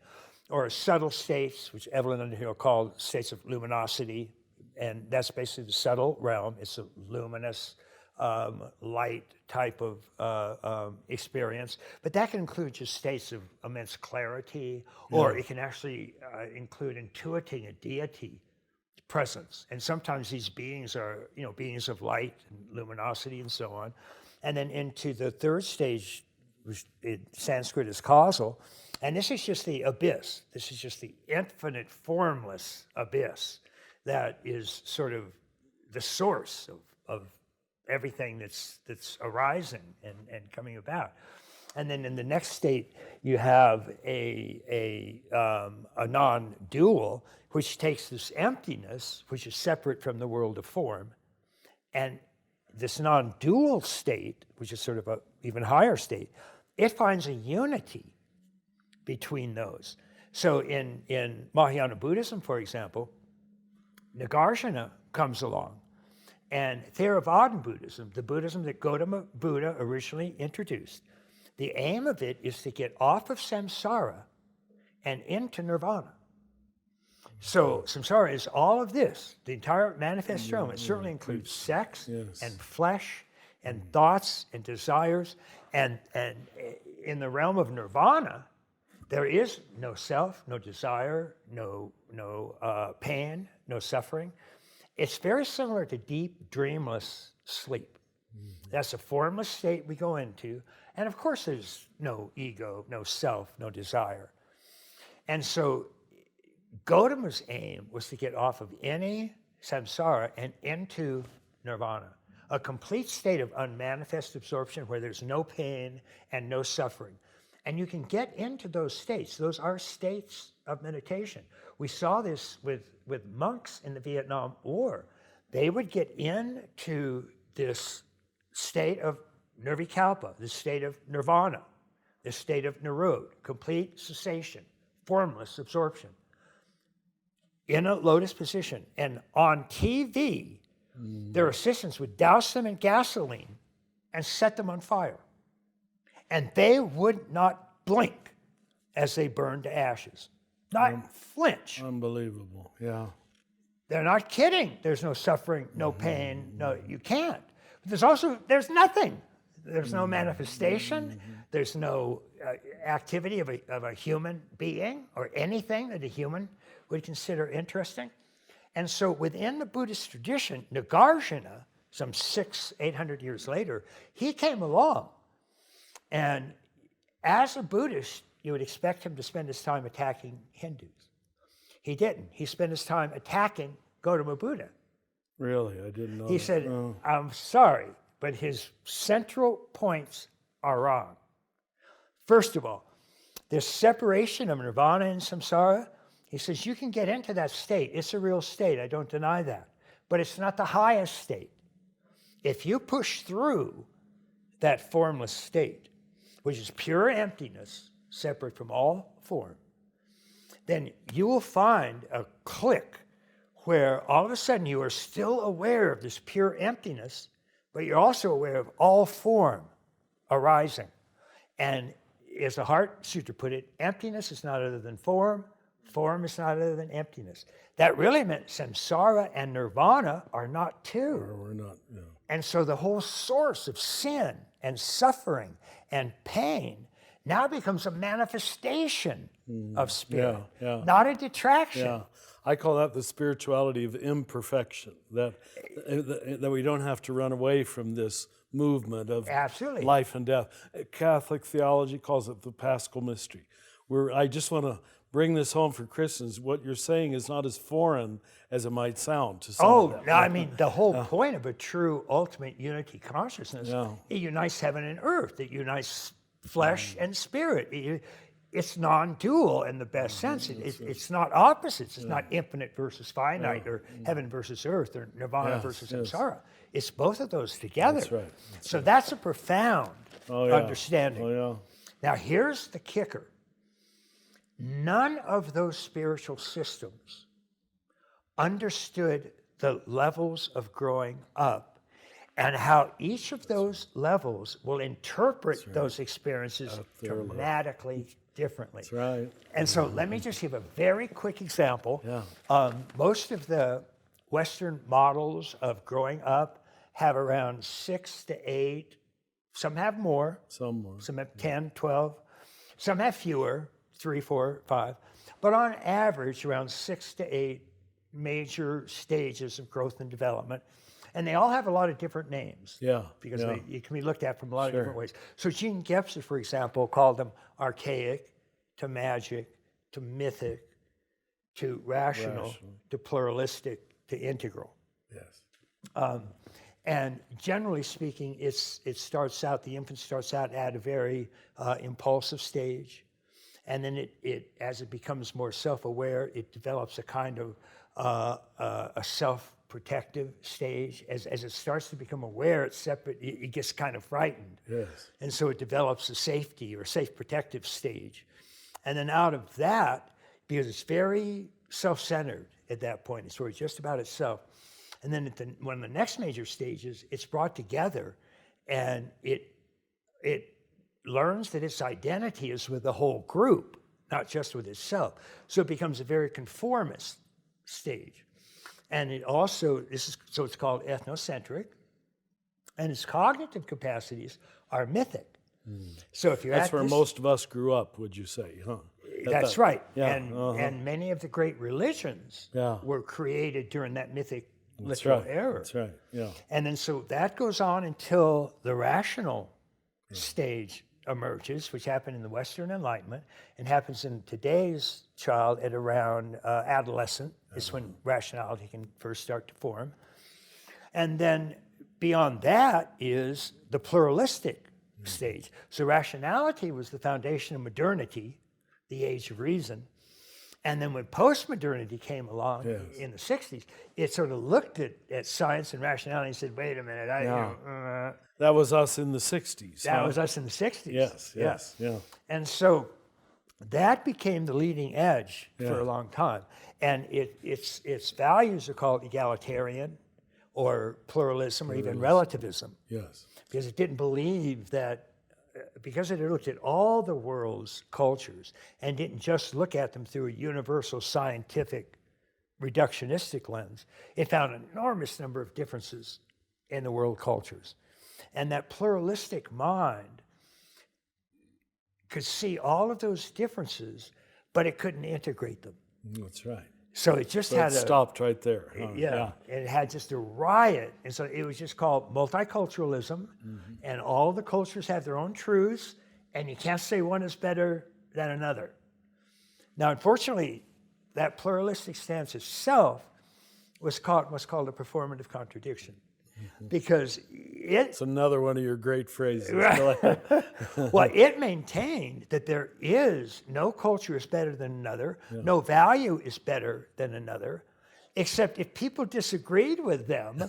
or subtle states, which Evelyn Underhill called states of luminosity. And that's basically the subtle realm. It's a luminous, light type of experience. But that can include just states of immense clarity, or it can actually include intuiting a deity presence. And sometimes these beings are, beings of light and luminosity and so on. And then into the third stage, which in Sanskrit is causal. And this is just the abyss. This is just the infinite formless abyss that is sort of the source of everything that's arising and coming about. And then in the next state, you have a non-dual, which takes this emptiness, which is separate from the world of form, and this non-dual state, which is sort of an even higher state, it finds a unity between those. So in Mahayana Buddhism, for example, Nagarjuna comes along. And Theravadan Buddhism, the Buddhism that Gautama Buddha originally introduced, the aim of it is to get off of samsara and into nirvana. So samsara is all of this, the entire manifest realm. It certainly includes sex and flesh and thoughts and desires. And in the realm of nirvana, there is no self, no desire, no pain, no suffering. It's very similar to deep, dreamless sleep. That's a formless state we go into. And of course, there's no ego, no self, no desire. And so Gautama's aim was to get off of any samsara and into nirvana, a complete state of unmanifest absorption where there's no pain and no suffering. And you can get into those states. Those are states of meditation. We saw this with monks in the Vietnam War. They would get into this state of nirvikalpa, this state of nirvana, this state of nirod, complete cessation, formless absorption, in a lotus position. And on TV, their assistants would douse them in gasoline and set them on fire. And they would not blink as they burn to ashes. Not flinch. Unbelievable. Yeah. They're not kidding. There's no suffering, no pain. No, you can't. But there's nothing. There's no manifestation. There's no activity of a human being or anything that a human would consider interesting. And so within the Buddhist tradition, Nagarjuna, some 600-800 years later, he came along. And as a Buddhist, you would expect him to spend his time attacking Hindus. He didn't. He spent his time attacking Gautama Buddha. Really? I didn't know. He said, I'm sorry, but his central points are wrong. First of all, this separation of nirvana and samsara, he says, you can get into that state. It's a real state. I don't deny that. But it's not the highest state. If you push through that formless state, which is pure emptiness, separate from all form, then you will find a click where all of a sudden you are still aware of this pure emptiness, but you're also aware of all form arising. And as the Heart Sutra put it, emptiness is not other than form, form is not other than emptiness. That really meant samsara and nirvana are not two. Or we're not, yeah. And so the whole source of sin and suffering and pain now becomes a manifestation of spirit, not a detraction. Yeah, I call that the spirituality of imperfection, that we don't have to run away from this movement of Absolutely. life and death. Catholic theology calls it the Paschal mystery. I just want to bring this home for Christians. What you're saying is not as foreign as it might sound to some of them. No, I mean, the whole point of a true ultimate unity consciousness, it unites heaven and earth, it unites flesh and spirit. It's non-dual in the best sense. It's not opposites. It's not infinite versus finite or heaven versus earth or nirvana versus samsara. It's both of those together. That's right. So that's a profound understanding. Oh, Now here's the kicker. None of those spiritual systems understood the levels of growing up and how each of those levels will interpret those experiences dramatically differently. That's right. And so let me just give a very quick example. Most of the Western models of growing up have around 6 to 8, some have more, some have 10, 12, some have fewer, 3, 4, 5, but on average around 6 to 8 major stages of growth and development. And they all have a lot of different names. Because they can be looked at from a lot of different ways. So Gene Gebser, for example, called them archaic to magic to mythic to rational to pluralistic to integral. And generally speaking, the infant starts out at a very impulsive stage. And then as it becomes more self-aware, it develops a kind of a self-protective stage. As it starts to become aware, it's separate, it gets kind of frightened. And so it develops a safety or safe protective stage. And then out of that, because it's very self-centered at that point, it's sort of just about itself. And then one of the next major stages, it's brought together and it learns that its identity is with the whole group, not just with itself. So it becomes a very conformist stage. And it also, so it's called ethnocentric, and its cognitive capacities are mythic. So if you're That's where most of us grew up, would you say, huh? That's right. And many of the great religions were created during that mythic literal era. That's right, And then so that goes on until the rational stage emerges, which happened in the Western Enlightenment and happens in today's child at around adolescent is when rationality can first start to form. And then beyond that is the pluralistic stage. So rationality was the foundation of modernity, the age of reason. And then when postmodernity came along in the 60s, it sort of looked at science and rationality and said, wait a minute, that was us in the 60s. That was us in the 60s. Yes. And so that became the leading edge for a long time. And its values are called egalitarian or pluralism or even relativism. Yes. Because it didn't believe that because it looked at all the world's cultures and didn't just look at them through a universal scientific reductionistic lens, it found an enormous number of differences in the world cultures. And that pluralistic mind could see all of those differences, but it couldn't integrate them. That's right. So it just had stopped right there. Huh? Yeah, it had just a riot. And so it was just called multiculturalism, and all the cultures have their own truths, and you can't say one is better than another. Now, unfortunately, that pluralistic stance itself was called what's called a performative contradiction, because It's another one of your great phrases. Go ahead. well, it maintained that there is no culture is better than another, no value is better than another, except if people disagreed with them,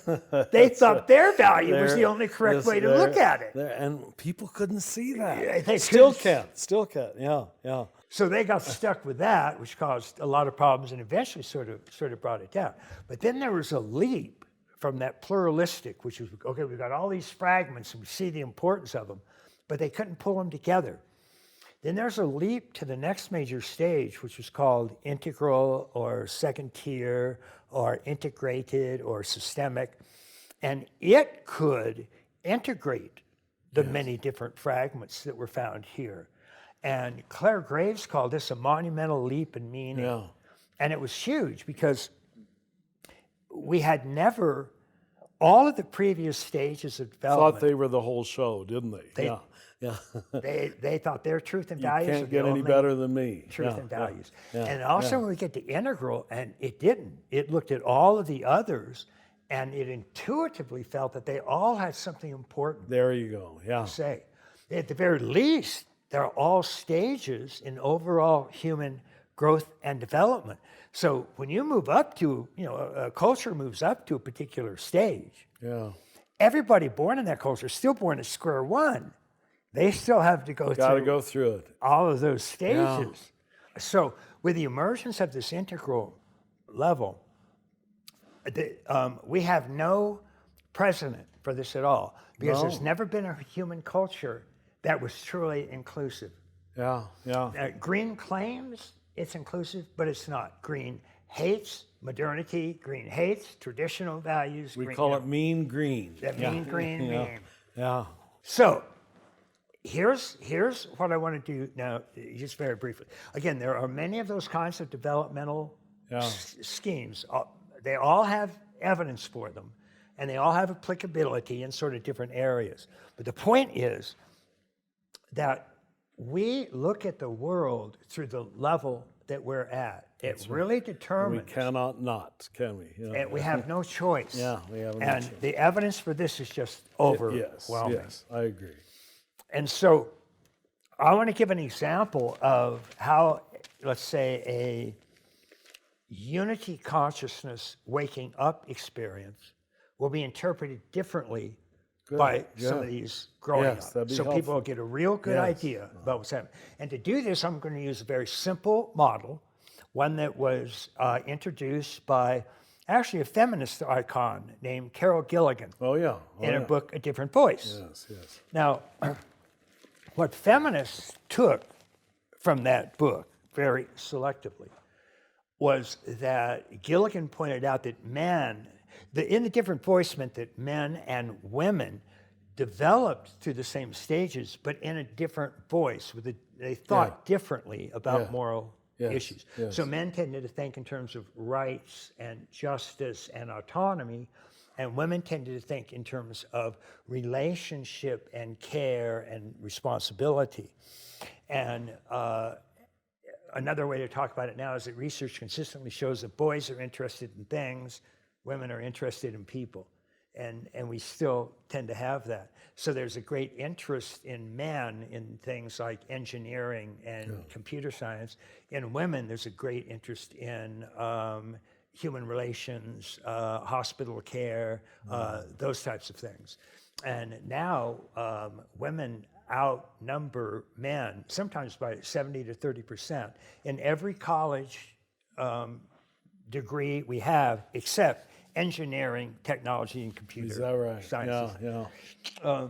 they thought their value was the only correct way to look at it. And people couldn't see that. They Still couldn't. can't. Yeah. So they got stuck with that, which caused a lot of problems and eventually sort of brought it down. But then there was a leap from that pluralistic, which was, okay, we've got all these fragments and we see the importance of them, but they couldn't pull them together. Then there's a leap to the next major stage, which was called integral or second tier or integrated or systemic. And it could integrate the many different fragments that were found here. And Claire Graves called this a monumental leap in meaning. Yeah. And it was huge because we had never, all of the previous stages of development. Thought they were the whole show, didn't they? Yeah. They thought their truth and You values can't were the get any only better than me. truth and values. Yeah. And also when we get to integral, and it didn't. It looked at all of the others, and it intuitively felt that they all had something important There you go. Yeah. to say. At the very least, they're all stages in overall human growth and development. So when you move up to, a culture moves up to a particular stage, Yeah. everybody born in that culture is still born at square one. They still have to Got to through go through it. all of those stages. So with the emergence of this integral level, we have no precedent for this at all, because there's never been a human culture that was truly inclusive. Yeah. Green claims it's inclusive, but it's not. Green hates modernity. Green hates traditional values. We call it mean green. That mean green meme. Yeah. So here's what I want to do now, just very briefly. Again, there are many of those kinds of developmental schemes. They all have evidence for them, and they all have applicability in sort of different areas. But the point is that we look at the world through the level that we're at. It really determines. We cannot not, can we? And we have no choice. Yeah, we have no And choice. the evidence for this is just overwhelming. Yes, I agree. And so I want to give an example of how, let's say, a unity consciousness waking up experience will be interpreted differently by some of these growing Yes, up. that'd be So helpful. people will get a real good idea about what's happening. And to do this, I'm going to use a very simple model, one that was introduced by actually a feminist icon named Carol Gilligan in her book, A Different Voice. Yes. Now, what feminists took from that book very selectively was that Gilligan pointed out that in the different voice meant that men and women developed through the same stages, but in a different voice. They thought differently about moral issues. So men tended to think in terms of rights and justice and autonomy, and women tended to think in terms of relationship and care and responsibility. And another way to talk about it now is that research consistently shows that boys are interested in things, women are interested in people. And we still tend to have that. So there's a great interest in men in things like engineering and computer science. In women, there's a great interest in human relations, hospital care, those types of things. And now women outnumber men, sometimes by 70 to 30%, in every college degree we have, except engineering, technology, and computer Is that right? sciences. Yeah.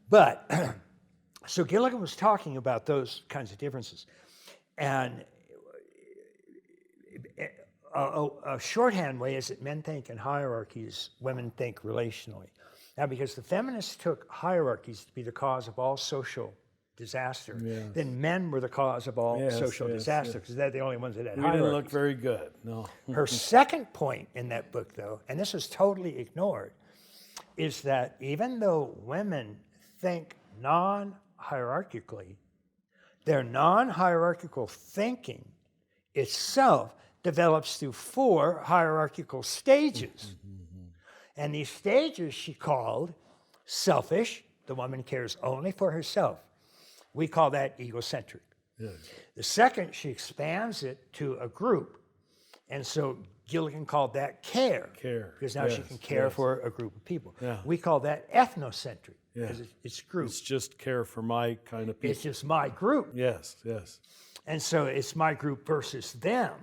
But So Gilligan was talking about those kinds of differences. And a shorthand way is that men think in hierarchies, women think relationally. Now, because the feminists took hierarchies to be the cause of all social disaster, then men were the cause of all social disaster, because they're the only ones that had hierarchies. We didn't look very good, no. Her second point in that book, though, and this is totally ignored, is that even though women think non-hierarchically, their non-hierarchical thinking itself develops through 4 hierarchical stages. And these stages she called selfish. The woman cares only for herself. We call that egocentric. The second, she expands it to a group. And so Gilligan called that care. Because now she can care for a group of people. We call that ethnocentric. Because it's group. It's just care for my kind of people. It's just my group. Yes. And so it's my group versus them.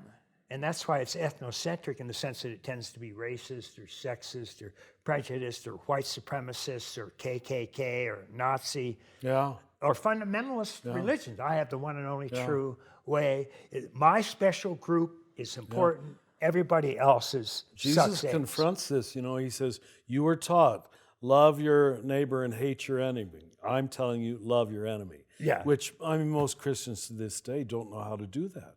And that's why it's ethnocentric in the sense that it tends to be racist or sexist or prejudiced or white supremacist or KKK or Nazi or fundamentalist religions. I have the one and only true way. My special group is important. Everybody else's Jesus sucks confronts this. He says, you were taught, love your neighbor and hate your enemy. I'm telling you, love your enemy. Which, most Christians to this day don't know how to do that.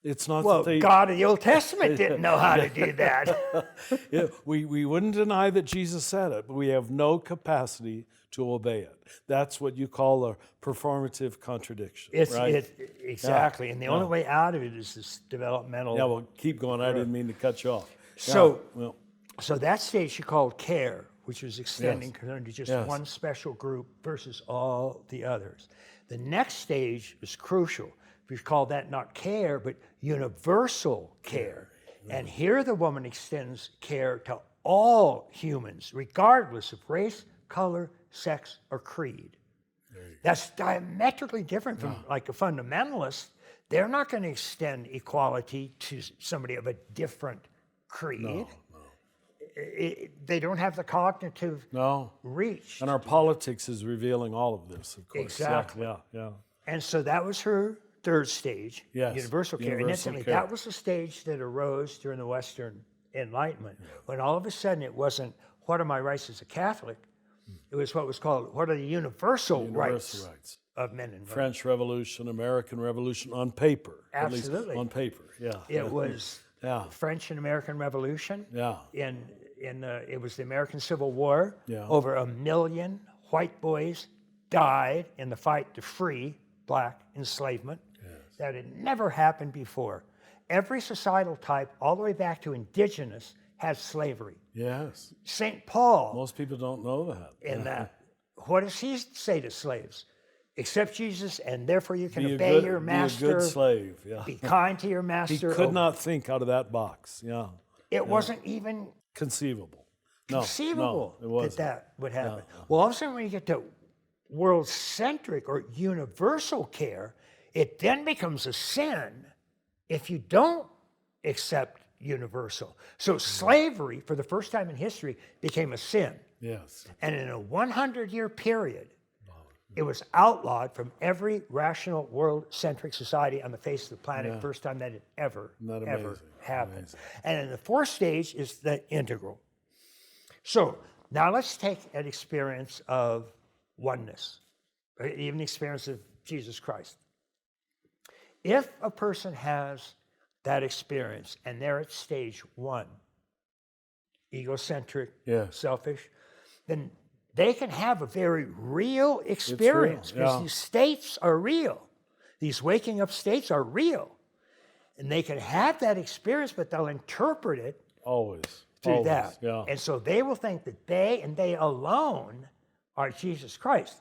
It's not that they... God of the Old Testament didn't know how to do that. We wouldn't deny that Jesus said it, but we have no capacity to obey it. That's what you call a performative contradiction, right? Exactly. And the only way out of it is this developmental... Well, keep going. I didn't mean to cut you off. So that stage she called care, which was extending to just one special group versus all the others. The next stage is crucial. We call that not care, but universal care. And here the woman extends care to all humans, regardless of race, color, sex, or creed. That's diametrically different from like a fundamentalist. They're not going to extend equality to somebody of a different creed. They don't have the cognitive reach. And our politics is revealing all of this, of course. Exactly. And so that was her third stage, universal care. And incidentally, that was the stage that arose during the Western Enlightenment, when all of a sudden it wasn't, what are my rights as a Catholic? It was what was called, what are the universal rights of men and women? French Revolution, American Revolution, on paper. Absolutely. At least on paper, It was French and American Revolution. It was the American Civil War. Over 1 million white boys died in the fight to free black enslavement. That had never happened before. Every societal type, all the way back to indigenous, has slavery. St. Paul. Most people don't know that. In that, what does he say to slaves? Accept Jesus, and therefore you can obey your master. Be a good slave. Be kind to your master. He could not think out of that box. It wasn't even conceivable. Conceivable that would happen. Well, all of a sudden, when you get to world-centric or universal care, it then becomes a sin if you don't accept universal. So slavery, for the first time in history, became a sin. And in a 100-year period, it was outlawed from every rational world-centric society on the face of the planet. First time that had ever happened. And in the fourth stage is the integral. So now let's take an experience of oneness, or even the experience of Jesus Christ. If a person has that experience and they're at stage 1, egocentric, selfish, then they can have a very real experience because these states are real. These waking up states are real. And they can have that experience, but they'll interpret it through that. And so they will think that they and they alone are Jesus Christ.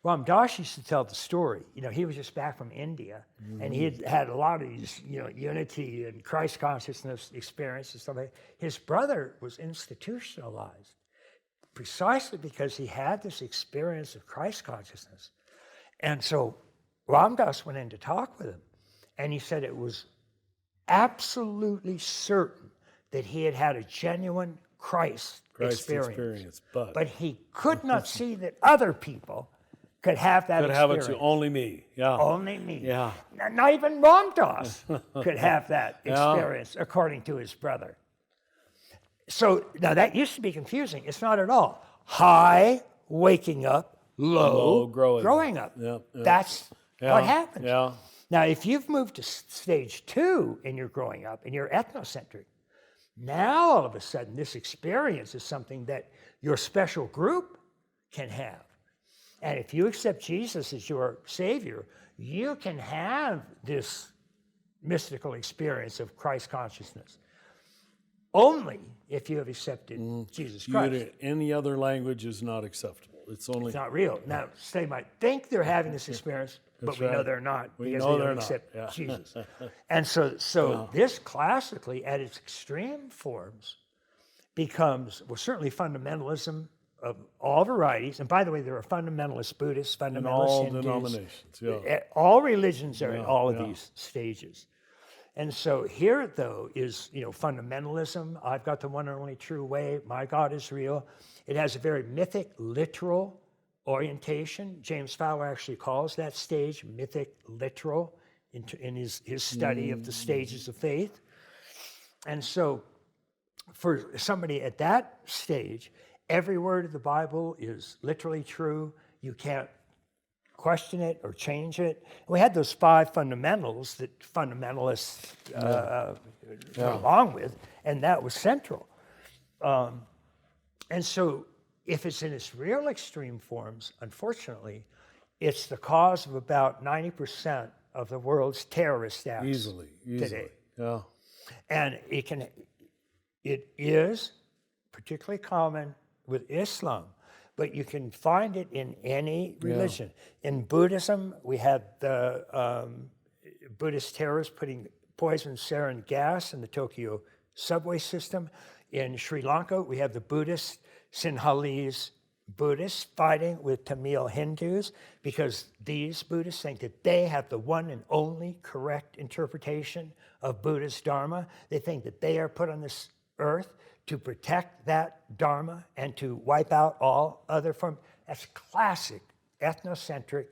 Ram Dass used to tell the story. He was just back from India, and he had had a lot of these, unity and Christ consciousness experiences and stuff like that. His brother was institutionalized precisely because he had this experience of Christ consciousness. And so Ram Dass went in to talk with him, and he said it was absolutely certain that he had had a genuine Christ experience. But he could not see that other people could have that Could have it experience. to only me. Yeah. Only me. Yeah. Not even Ramdas could have that Yeah. experience, according to his brother. So now that used to be confusing. It's not at all. High, waking up, low, growing up. Yeah, yeah. That's what happens. Yeah. Now, if you've moved to stage 2 in your growing up and you're ethnocentric, now all of a sudden this experience is something that your special group can have. And if you accept Jesus as your Savior, you can have this mystical experience of Christ consciousness only if you have accepted Jesus Christ. Any other language is not acceptable. It's only. It's not real. Now, they might think they're having this experience, but That's we know right. they're not We because know they they're don't not, accept yeah. Jesus. And so this classically, at its extreme forms, becomes, well, certainly fundamentalism of all varieties. And by the way, there are fundamentalist Buddhists, fundamentalist in all Hindus. denominations. Yeah. All religions are at all of yeah. these stages. And so here, though, is, fundamentalism. I've got the one and only true way. My God is real. It has a very mythic, literal orientation. James Fowler actually calls that stage mythic, literal in his study of the stages of faith. And so for somebody at that stage, every word of the Bible is literally true. You can't question it or change it. We had those 5 fundamentals that fundamentalists went along with, and that was central. And so if it's in its real extreme forms, unfortunately, it's the cause of about 90% of the world's terrorist acts Easily. today. Yeah. And it is particularly common with Islam, but you can find it in any religion. In Buddhism, we had the Buddhist terrorists putting poison sarin gas in the Tokyo subway system. In Sri Lanka, we have the Buddhist Sinhalese Buddhists fighting with Tamil Hindus because these Buddhists think that they have the one and only correct interpretation of Buddhist Dharma. They think that they are put on this earth to protect that Dharma and to wipe out all other forms. That's classic ethnocentric,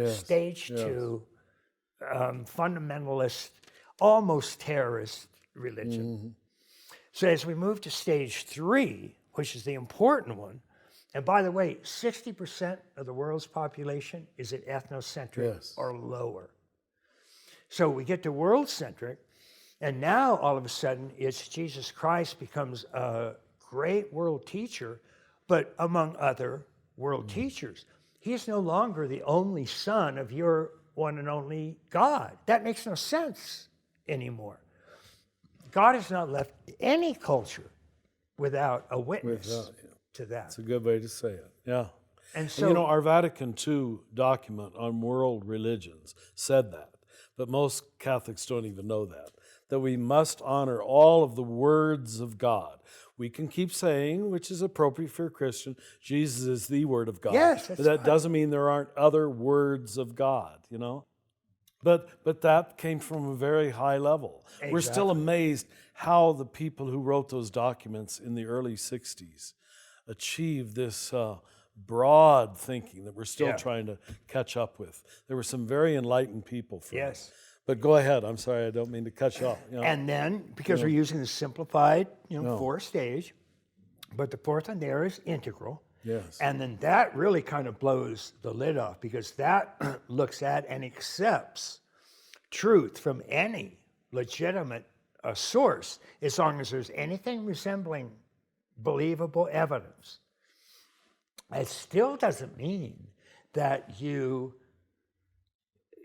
stage 2, fundamentalist, almost terrorist religion. So as we move to stage 3, which is the important one, and by the way, 60% of the world's population is at ethnocentric or lower. So we get to world-centric, and now all of a sudden it's Jesus Christ becomes a great world teacher, but among other world teachers, he is no longer the only son of your one and only God. That makes no sense anymore. God has not left any culture without a witness to that. That's a good way to say it. Yeah. And so, And our Vatican II document on world religions said that, but most Catholics don't even know that we must honor all of the words of God. We can keep saying, which is appropriate for a Christian, Jesus is the Word of God. Yes, that's but that right. doesn't mean there aren't other words of God, But that came from a very high level. Exactly. We're still amazed how the people who wrote those documents in the early 60s achieved this broad thinking that we're still trying to catch up with. There were some very enlightened people from it. But go ahead. I'm sorry, I don't mean to cut you off. And then, because we're using the simplified, 4-stage, but the fourth one there is integral. Yes. And then that really kind of blows the lid off because that looks at and accepts truth from any legitimate source as long as there's anything resembling believable evidence. It still doesn't mean that you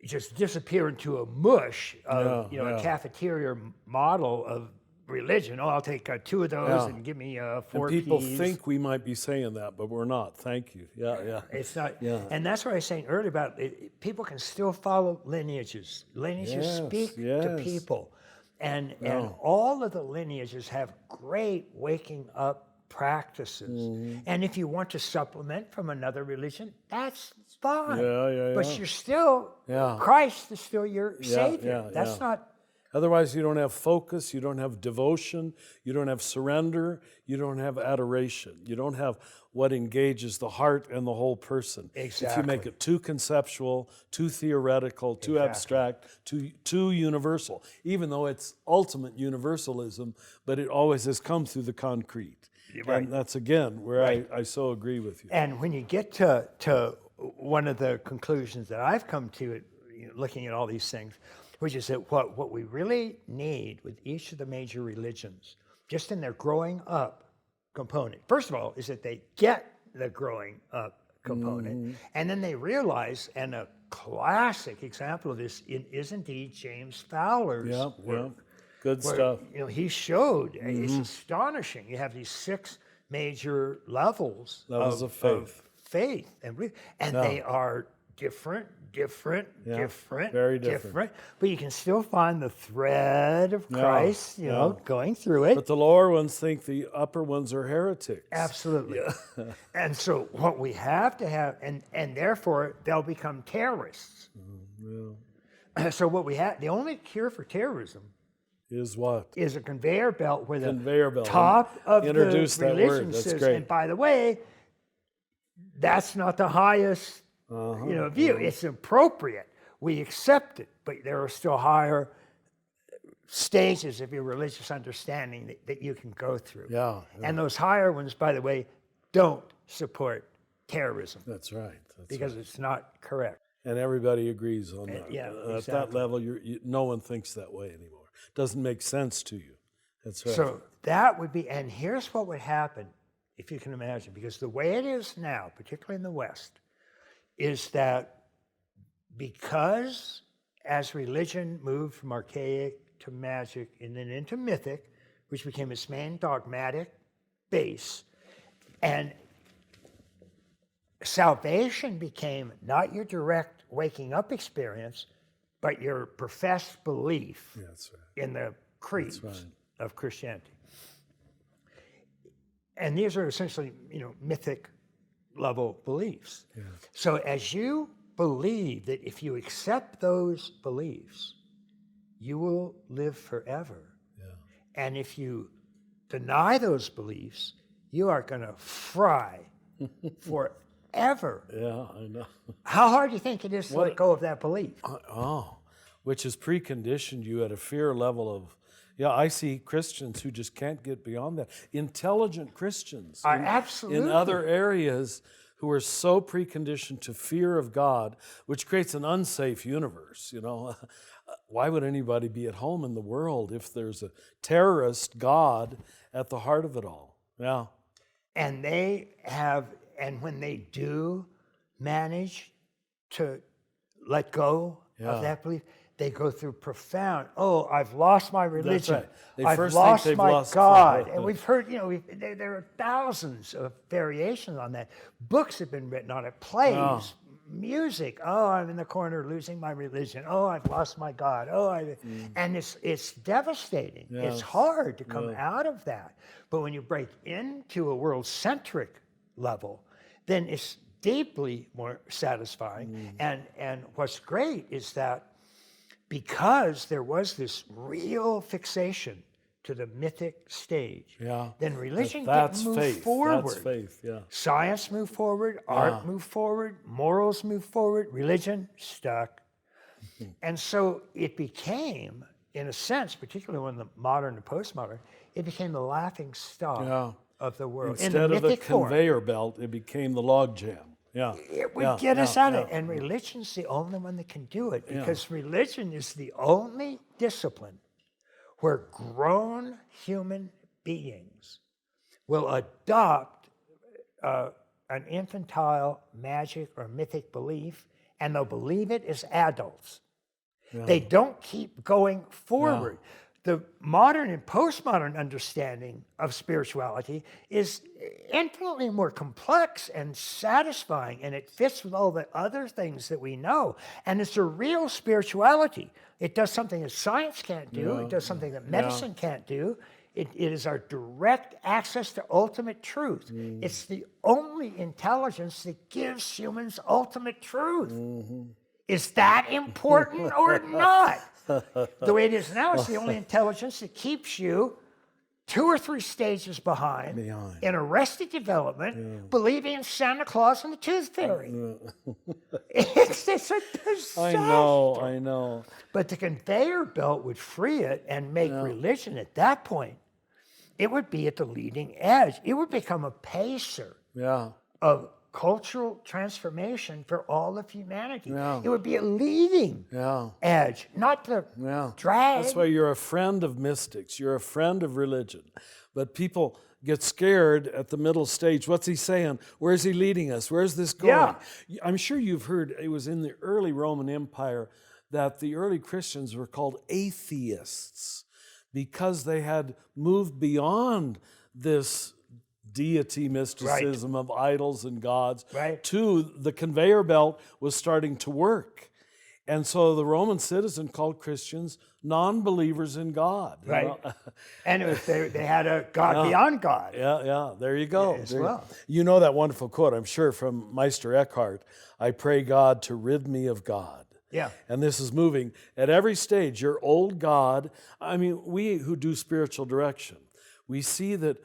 just disappear into a mush of a cafeteria model of religion. Oh, I'll take 2 of those and give me 4 And people peas. think we might be saying that, but we're not. Thank you. Yeah. It's not. And that's what I was saying earlier about it. People can still follow lineages. Lineages speak to people. And all of the lineages have great waking up practices. And if you want to supplement from another religion, that's fine. But you're still, Christ is still your Savior. That's not Otherwise, you don't have focus, you don't have devotion, you don't have surrender, you don't have adoration. You don't have what engages the heart and the whole person. If you make Exactly. it too conceptual, too theoretical, too abstract, too universal, even though it's ultimate universalism, but it always has come through the concrete. Right. And that's, again, where Right. I so agree with you. And when you get to one of the conclusions that I've come to, looking at all these things, which is that what we really need with each of the major religions, just in their growing up component, first of all, is that they get the growing up component, and then they realize, and a classic example of this is indeed James Fowler's work. Good where, stuff. He showed, it's astonishing. You have these 6 major levels Levels of faith. faith, and they are different, very different. but you can still find the thread of Christ, going through it. But the lower ones think the upper ones are heretics. Absolutely. And so what we have to have, and therefore they'll become terrorists. So what we have, the only cure for terrorism Is what? is a conveyor belt where the Conveyor belt. top of Introduce the that religion word. That's says, great. and by the way, that's not the highest view. It's appropriate. We accept it, but there are still higher stages of your religious understanding that you can go through. Yeah. And those higher ones, by the way, don't support terrorism That's right. because it's not correct. And everybody agrees on that. yeah, At that exactly. level, no one thinks that way anymore. Doesn't make sense to you. That's right. So that would be, and here's what would happen, if you can imagine, because the way it is now, particularly in the West, is that because as religion moved from archaic to magic and then into mythic, which became its main dogmatic base, and salvation became not your direct waking up experience, but your professed belief That's right. in the creeds right. of Christianity. And these are essentially, mythic level beliefs. Yeah. So as you believe that if you accept those beliefs, you will live forever. Yeah. And if you deny those beliefs, you are going to fry forever. Yeah, I know. How hard do you think it is to let go of that belief? Which has preconditioned you at a fear level of, I see Christians who just can't get beyond that. Intelligent Christians Absolutely. in other areas who are so preconditioned to fear of God, which creates an unsafe universe, Why would anybody be at home in the world if there's a terrorist God at the heart of it all? Yeah. And when they do manage to let go of that belief, they go through profound, I've lost my religion. That's right. They I've first lost think they've my lost God. God. And we've heard, there are thousands of variations on that. Books have been written on it, plays, music. I'm in the corner losing my religion. I've lost my God. And it's devastating. Yes. It's hard to come out of that. But when you break into a world-centric level, then it's deeply more satisfying. And what's great is that because there was this real fixation to the mythic stage, then religion can move forward. That's faith, yeah. Science moved forward, art moved forward, morals moved forward, religion stuck. And so it became, in a sense, particularly when the modern and postmodern, it became the laughing stock of the world. Instead of the conveyor belt, it became the log jam. Yeah. It would get us out of it. And religion's the only one that can do it, because religion is the only discipline where grown human beings will adopt an infantile magic or mythic belief, and they'll believe it as adults. They don't keep going forward. The modern and postmodern understanding of spirituality is infinitely more complex and satisfying, and it fits with all the other things that we know. And it's a real spirituality. It does something that science can't do. It does something that medicine can't do. It is our direct access to ultimate truth. It's the only intelligence that gives humans ultimate truth. Is that important or not? The way it is now is the only intelligence that keeps you 2 or 3 stages behind in arrested development, believing in Santa Claus and the Tooth Fairy. It's a disaster. I know. But the conveyor belt would free it and make religion at that point. It would be at the leading edge. It would become a pacer of cultural transformation for all of humanity. It would be a leading edge, not the drag. That's why you're a friend of mystics. You're a friend of religion. But people get scared at the middle stage. What's he saying? Where's he leading us? Where's this going? I'm sure you've heard it was in the early Roman Empire that the early Christians were called atheists because they had moved beyond this deity mysticism of idols and gods to the conveyor belt was starting to work. And so the Roman citizen called Christians non-believers in God. And it was, they had a God beyond God. There you go. Well. You know that wonderful quote, I'm sure, from Meister Eckhart, I pray God to rid me of God. And this is moving at every stage. Your old God, I mean, we who do spiritual direction, we see that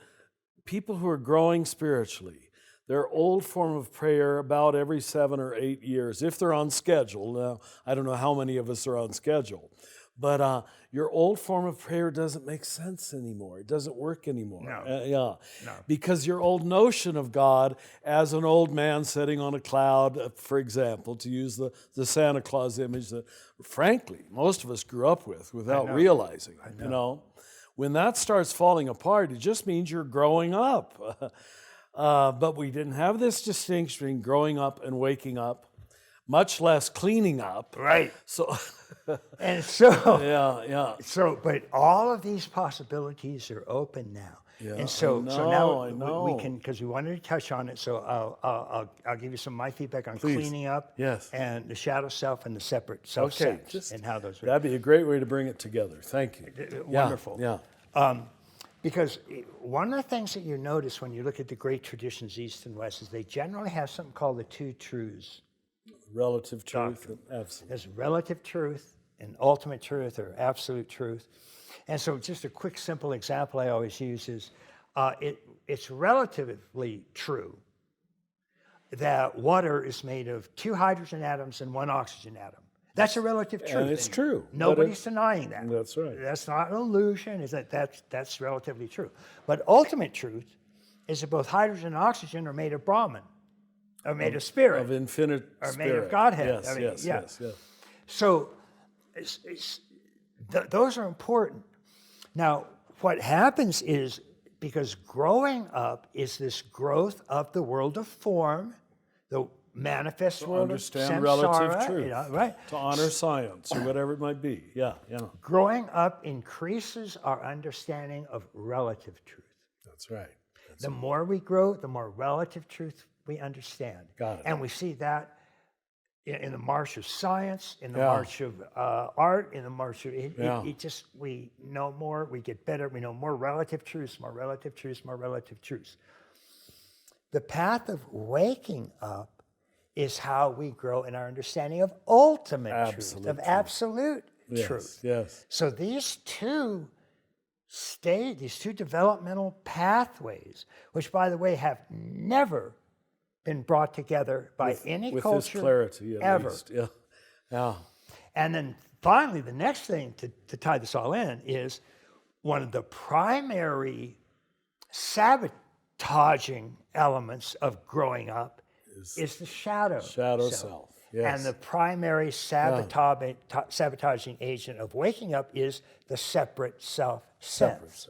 people who are growing spiritually, their old form of prayer about every 7 or 8 years, if they're on schedule. Now, I don't know how many of us are on schedule, but your old form of prayer doesn't make sense anymore. It doesn't work anymore. Because your old notion of God as an old man sitting on a cloud, for example, to use the Santa Claus image that, frankly, most of us grew up with without realizing it, you know. When that starts falling apart, it just means you're growing up. But we didn't have this distinction between growing up and waking up, much less cleaning up. So, but all of these possibilities are open now. And so now we can, because we wanted to touch on it. So I'll give you some of my feedback on cleaning up, and the shadow self and the separate self sense, and how those. That'd be a great way to bring it together. Thank you. Wonderful. Because one of the things that you notice when you look at the great traditions, East and West, is they generally have something called the 2 truths. Relative truth, absolute. There's relative truth and ultimate truth or absolute truth. And so just a quick, simple example I always use is it's relatively true that water is made of 2 hydrogen atoms and 1 oxygen atom. That's a relative truth. And it's true. Nobody's denying that. That's right. That's not an illusion. That's relatively true. But ultimate truth is that both hydrogen and oxygen are made of Brahman, are made of spirit, of infinite are spirit. made of Godhead. Yes. So those are important. Now, what happens is, because growing up is this growth of the world of form, the manifest world of samsara, relative truth, to honor So, science or whatever it might be. Growing up increases our understanding of relative truth. That's right. The more we grow, the more relative truth we understand. Got it. And we see that in the march of science, in the march of art, in the march of we know more, we get better, we know more relative truths, more relative truths, more relative truths. The path of waking up is how we grow in our understanding of ultimate truth, of absolute truth. So these two developmental pathways, which, by the way, have never been brought together by any with culture this clarity, ever. Least. And then finally, the next thing to tie this all in is one of the primary sabotaging elements of growing up is the shadow self. And the primary sabotaging agent of waking up is the separate self-sense,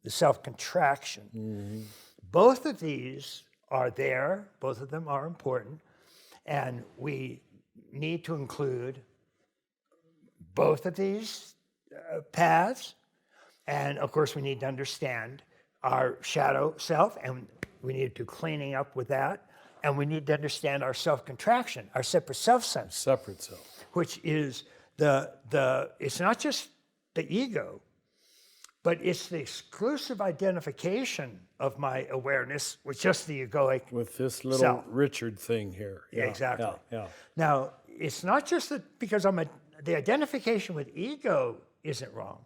the self-contraction. Both of these are there. Both of them are important. And we need to include both of these paths. And, of course, we need to understand our shadow self, and we need to do cleaning up with that. And we need to understand our self-contraction, our separate self-sense. Separate self. Which is it's not just the ego, but it's the exclusive identification of my awareness with just the egoic with this little self. Richard thing here. Exactly. Now, it's not just that because I'm the identification with ego isn't wrong.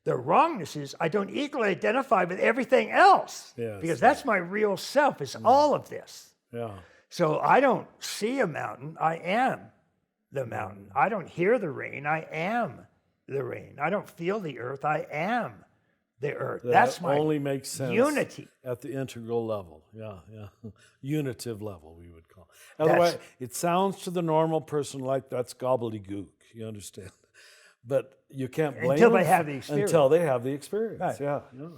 The wrongness is I don't equally identify with everything else. Yes. Because that's my real self, is all of this. Yeah. So I don't see a mountain, I am the mountain. I don't hear the rain, I am the rain. I don't feel the earth, I am the earth. That's my only makes sense unity. at the integral level. Yeah, yeah. Unitive level, we would call it. Otherwise, it sounds to the normal person like that's gobbledygook, you understand? But you can't blame Until them they have the experience. Until they have the experience, Right. yeah, yeah.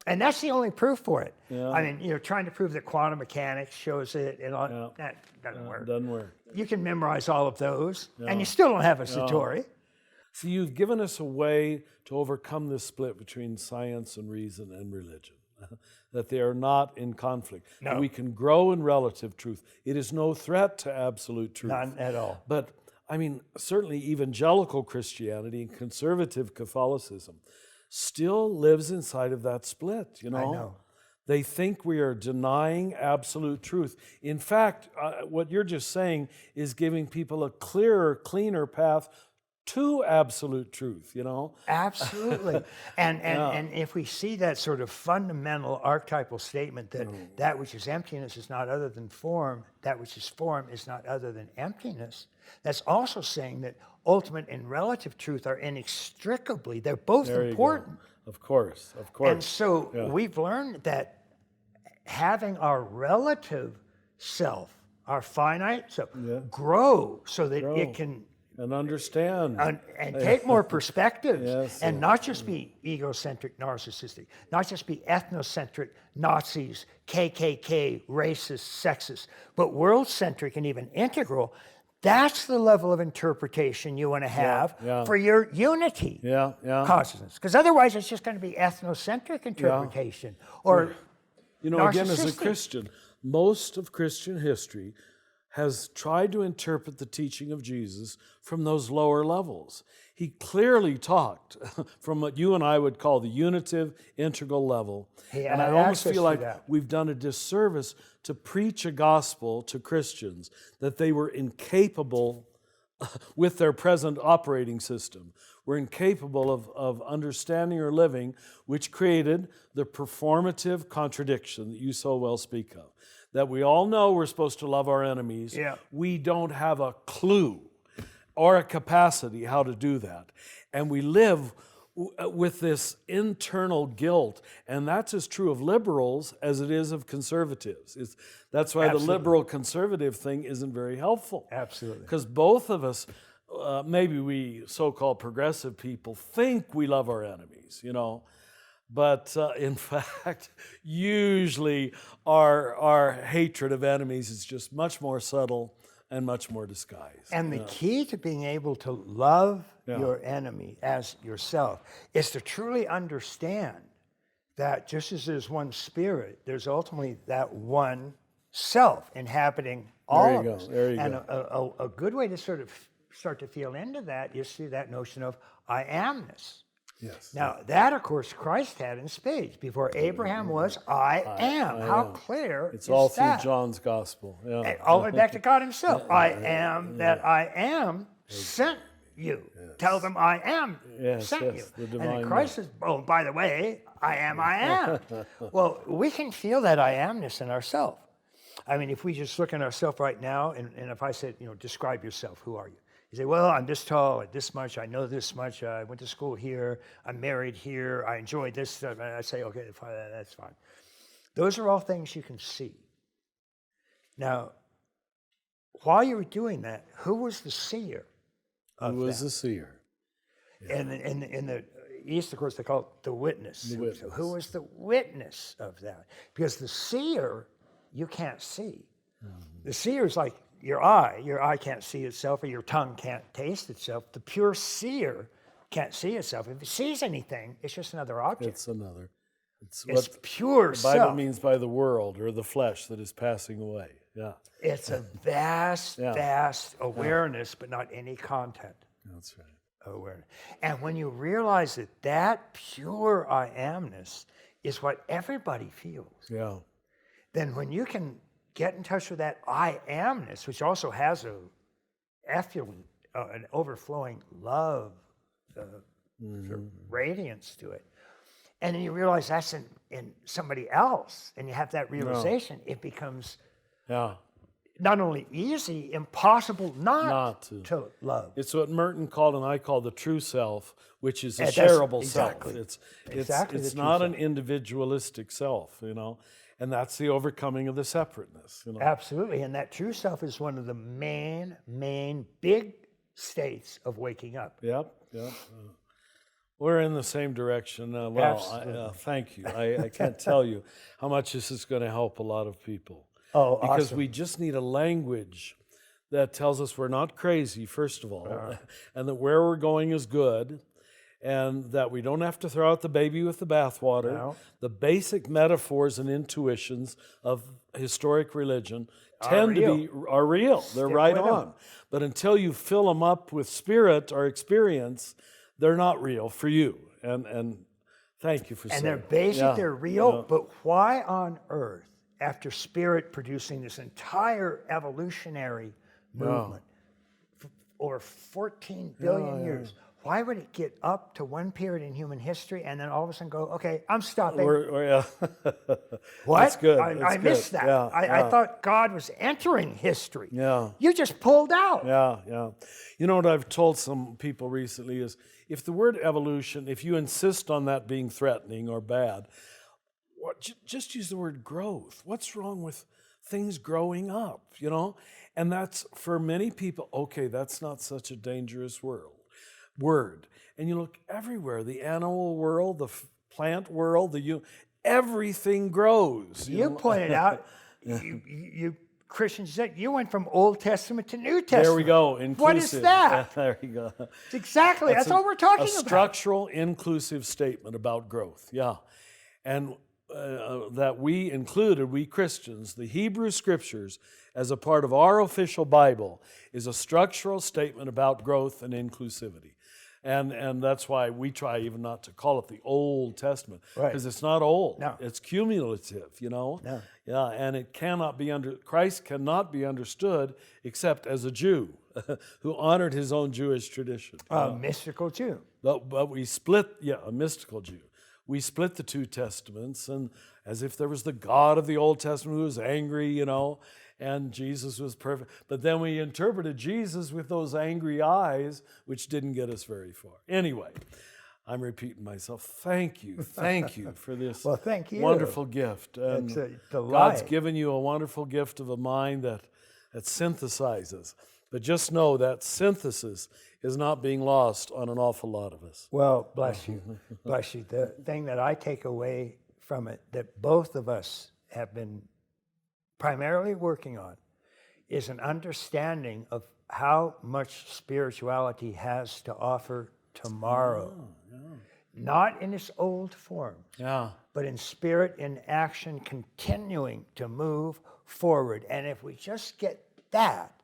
And that's the only proof for it. Yeah. I mean, trying to prove that quantum mechanics shows it and all, Yeah. that doesn't work. Doesn't work. You can memorize all of those, and you still don't have a satori. So you've given us a way to overcome this split between science and reason and religion, that they are not in conflict. No. We can grow in relative truth. It is no threat to absolute truth. None at all. But I mean, certainly evangelical Christianity and conservative Catholicism still lives inside of that split, you know? I know. They think we are denying absolute truth. In fact, what you're just saying is giving people a clearer, cleaner path to absolute truth, you know? Absolutely. And if we see that sort of fundamental archetypal statement that that which is emptiness is not other than form, that which is form is not other than emptiness, that's also saying that ultimate and relative truth are inextricably, they're both There you important. go. Of course, of course. And so we've learned that having our relative self, our finite self, grow so that it can and understand. and take more perspectives Yes, and not just be egocentric, narcissistic, not just be ethnocentric, Nazis, KKK, racist, sexist, but world-centric and even integral. That's the level of interpretation you want to have for your unity consciousness. Because otherwise it's just going to be ethnocentric interpretation or You know, again, as a narcissistic. Christian, most of Christian history has tried to interpret the teaching of Jesus from those lower levels. He clearly talked from what you and I would call the unitive, integral level. And I almost feel like we've done a disservice to preach a gospel to Christians that they were incapable with their present operating system. We're incapable of understanding or living, which created the performative contradiction that you so well speak of. That we all know we're supposed to love our enemies. We don't have a clue or a capacity how to do that. And we live with this internal guilt. And that's as true of liberals as it is of conservatives. That's why the liberal-conservative thing isn't very helpful. Absolutely. Because both of us, maybe we so-called progressive people, think we love our enemies, you know. But in fact, usually our hatred of enemies is just much more subtle and much more disguised. And the key to being able to love your enemy as yourself is to truly understand that just as there's one spirit, there's ultimately that one self inhabiting all of us. There you and go. a good way to sort of start to feel into that is through that notion of I amness. Yes. Now, that, of course, Christ had in spades. Before Abraham was, I am. How clear It's is all through that? John's gospel. Yeah. And all the way back to God himself. I am that I am sent you. Tell them I am sent you. The And divine then Christ says, oh, by the way, I am. Well, we can feel that I amness in ourselves. I mean, if we just look at ourselves right now, and if I said, describe yourself, who are you? You say, well, I'm this tall, this much, I know this much, I went to school here, I'm married here, I enjoy this stuff. And I say, okay, fine, that's fine. Those are all things you can see. Now, while you were doing that, who was the seer of Who was that? the seer? And in the East, of course, they call it the witness. So who was the witness of that? Because the seer, you can't see. The seer is like your eye can't see itself, or your tongue can't taste itself. The pure seer can't see itself. If it sees anything, it's just another object. It's another. It's what pure the Bible self. means by the world or the flesh that is passing away. Yeah. It's a vast, vast awareness, but not any content. That's right. Awareness. And when you realize that pure I amness is what everybody feels, then when you can get in touch with that I amness, which also has a effluent an overflowing love, sort of radiance to it. And then you realize that's in somebody else, and you have that realization, it becomes not only easy, impossible not to love. It's what Merton called and I call the true self, which is a That's shareable exactly- self. exactly It's the true not self. an individualistic self, you know, and that's the overcoming of the separateness. You know? Absolutely, and that true self is one of the main big states of waking up. Yep. We're in the same direction. Absolutely. Thank you. I can't tell you how much this is going to help a lot of people. Oh, Because awesome. we just need a language that tells us we're not crazy, first of all, and that where we're going is good, and that we don't have to throw out the baby with the bathwater. No. The basic metaphors and intuitions of historic religion tend to be real. They're right with 'em. on. But until you fill them up with spirit or experience, they're not real for you. And thank you for saying And they're that. basic, Yeah, they're real, yeah. but why on earth, after spirit producing this entire evolutionary movement for over 14 billion years, why would it get up to one period in human history and then all of a sudden go, okay, I'm stopping? What? That's good. I missed that. Yeah, I thought God was entering history. Yeah. You just pulled out. Yeah. You know what I've told some people recently is if the word evolution, if you insist on that being threatening or bad, just use the word growth. What's wrong with things growing up, you know? And that's, for many people, okay, that's not such a dangerous word. And you look everywhere, the animal world, the plant world, everything grows. You know? pointed out, you Christians said you went from Old Testament to New Testament. There we go. Inclusive. What is that? There you go. Exactly. That's all we're talking a about. structural, inclusive statement about growth. Yeah. And that we Christians, the Hebrew Scriptures, as a part of our official Bible, is a structural statement about growth and inclusivity. And that's why we try even not to call it the Old Testament, because it's not old. No. It's cumulative, you know? No. Yeah, and Christ cannot be understood except as a Jew who honored his own Jewish tradition. A mystical Jew. But we split, a mystical Jew. We split the two testaments, and as if there was the God of the Old Testament who was angry, you know, and Jesus was perfect. But then we interpreted Jesus with those angry eyes, which didn't get us very far. Anyway, I'm repeating myself. Thank you for this Well, thank you. wonderful gift. And It's a delight. God's given you a wonderful gift of a mind that synthesizes. But just know that synthesis is not being lost on an awful lot of us. Well, bless you. Bless you. The thing that I take away from it that both of us have been primarily working on is an understanding of how much spirituality has to offer tomorrow. Not in its old form, but in spirit, in action, continuing to move forward. And if we just get that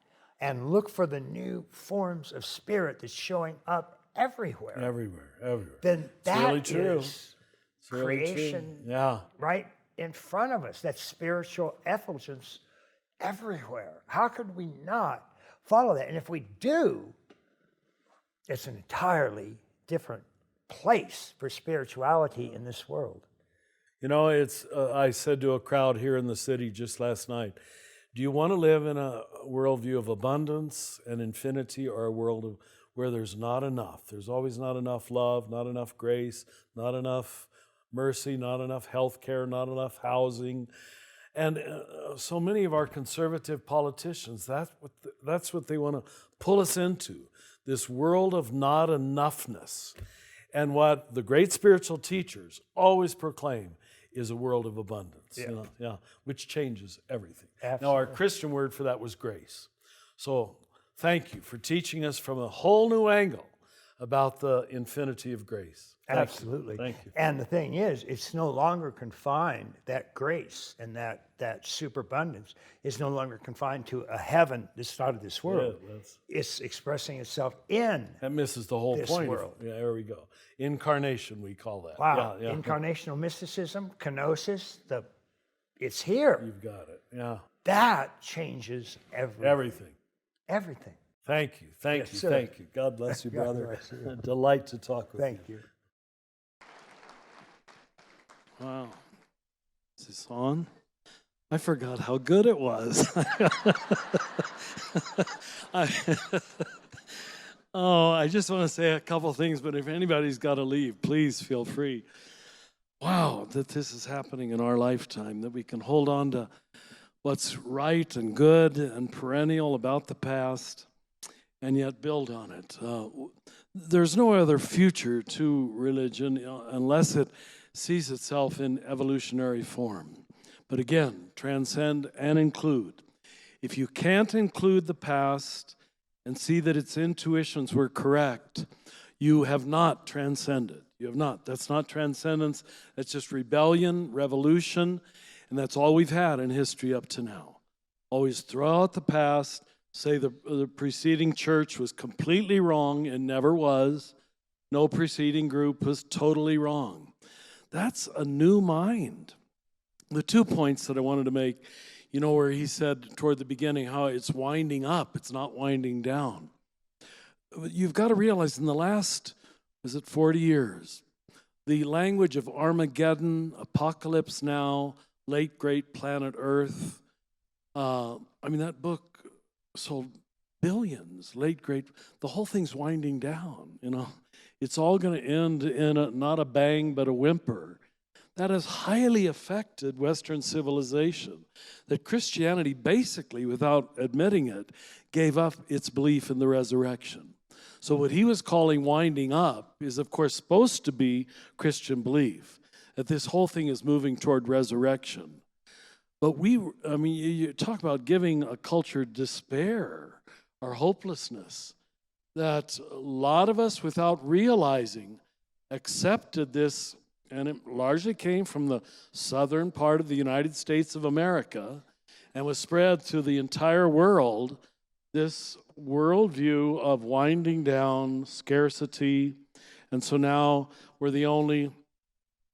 and look for the new forms of spirit that's showing up everywhere, then that really true. is creation right in front of us. That spiritual effulgence everywhere. How could we not follow that? And if we do, it's an entirely different place for spirituality in this world. You know, I said to a crowd here in the city just last night, do you want to live in a worldview of abundance and infinity, or a world where there's not enough? There's always not enough love, not enough grace, not enough mercy, not enough health care, not enough housing. And so many of our conservative politicians, that's what they want to pull us into, this world of not enoughness. And what the great spiritual teachers always proclaim is a world of abundance, which changes everything. Absolutely. Now, our Christian word for that was grace. So thank you for teaching us from a whole new angle about the infinity of grace. Absolutely. Thank you. And the thing is, it's no longer confined, that grace and that superabundance is no longer confined to a heaven that's not of this world. It's expressing itself in that misses the whole this point. world. There we go. Incarnation, we call that. Wow. Incarnational mysticism, kenosis, it's here. You've got it. Yeah. That changes everything. Everything. Everything. Thank you, thank Yes, you, sir. thank you. God bless you, God brother. bless you. A delight to talk with Thank you. Wow. Is this on? I forgot how good it was. I just want to say a couple things, but if anybody's got to leave, please feel free. Wow, that this is happening in our lifetime, that we can hold on to what's right and good and perennial about the past and yet build on it. There's no other future to religion unless it sees itself in evolutionary form. But again, transcend and include. If you can't include the past and see that its intuitions were correct, you have not transcended. You have not. That's not transcendence. That's just rebellion, revolution, and that's all we've had in history up to now. Always throw out the past, say the preceding church was completely wrong and never was. No preceding group was totally wrong. That's a new mind. The 2 points that I wanted to make, where he said toward the beginning how it's winding up, it's not winding down. You've got to realize in the last, 40 years, the language of Armageddon, apocalypse now, late great planet Earth, that book sold billions, late great, the whole thing's winding down, It's all going to end in not a bang, but a whimper. That has highly affected Western civilization. That Christianity basically, without admitting it, gave up its belief in the resurrection. So what he was calling winding up is, of course, supposed to be Christian belief, that this whole thing is moving toward resurrection. But you talk about giving a culture despair or hopelessness, that a lot of us, without realizing, accepted this, and it largely came from the southern part of the United States of America and was spread to the entire world, this worldview of winding down, scarcity, and so now we're the only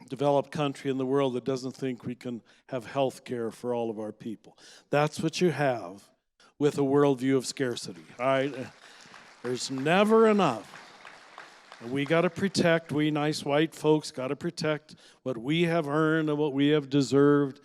developed country in the world that doesn't think we can have health care for all of our people. That's what you have with a worldview of scarcity, all right? There's never enough. We got to protect, we nice white folks got to protect what we have earned and what we have deserved.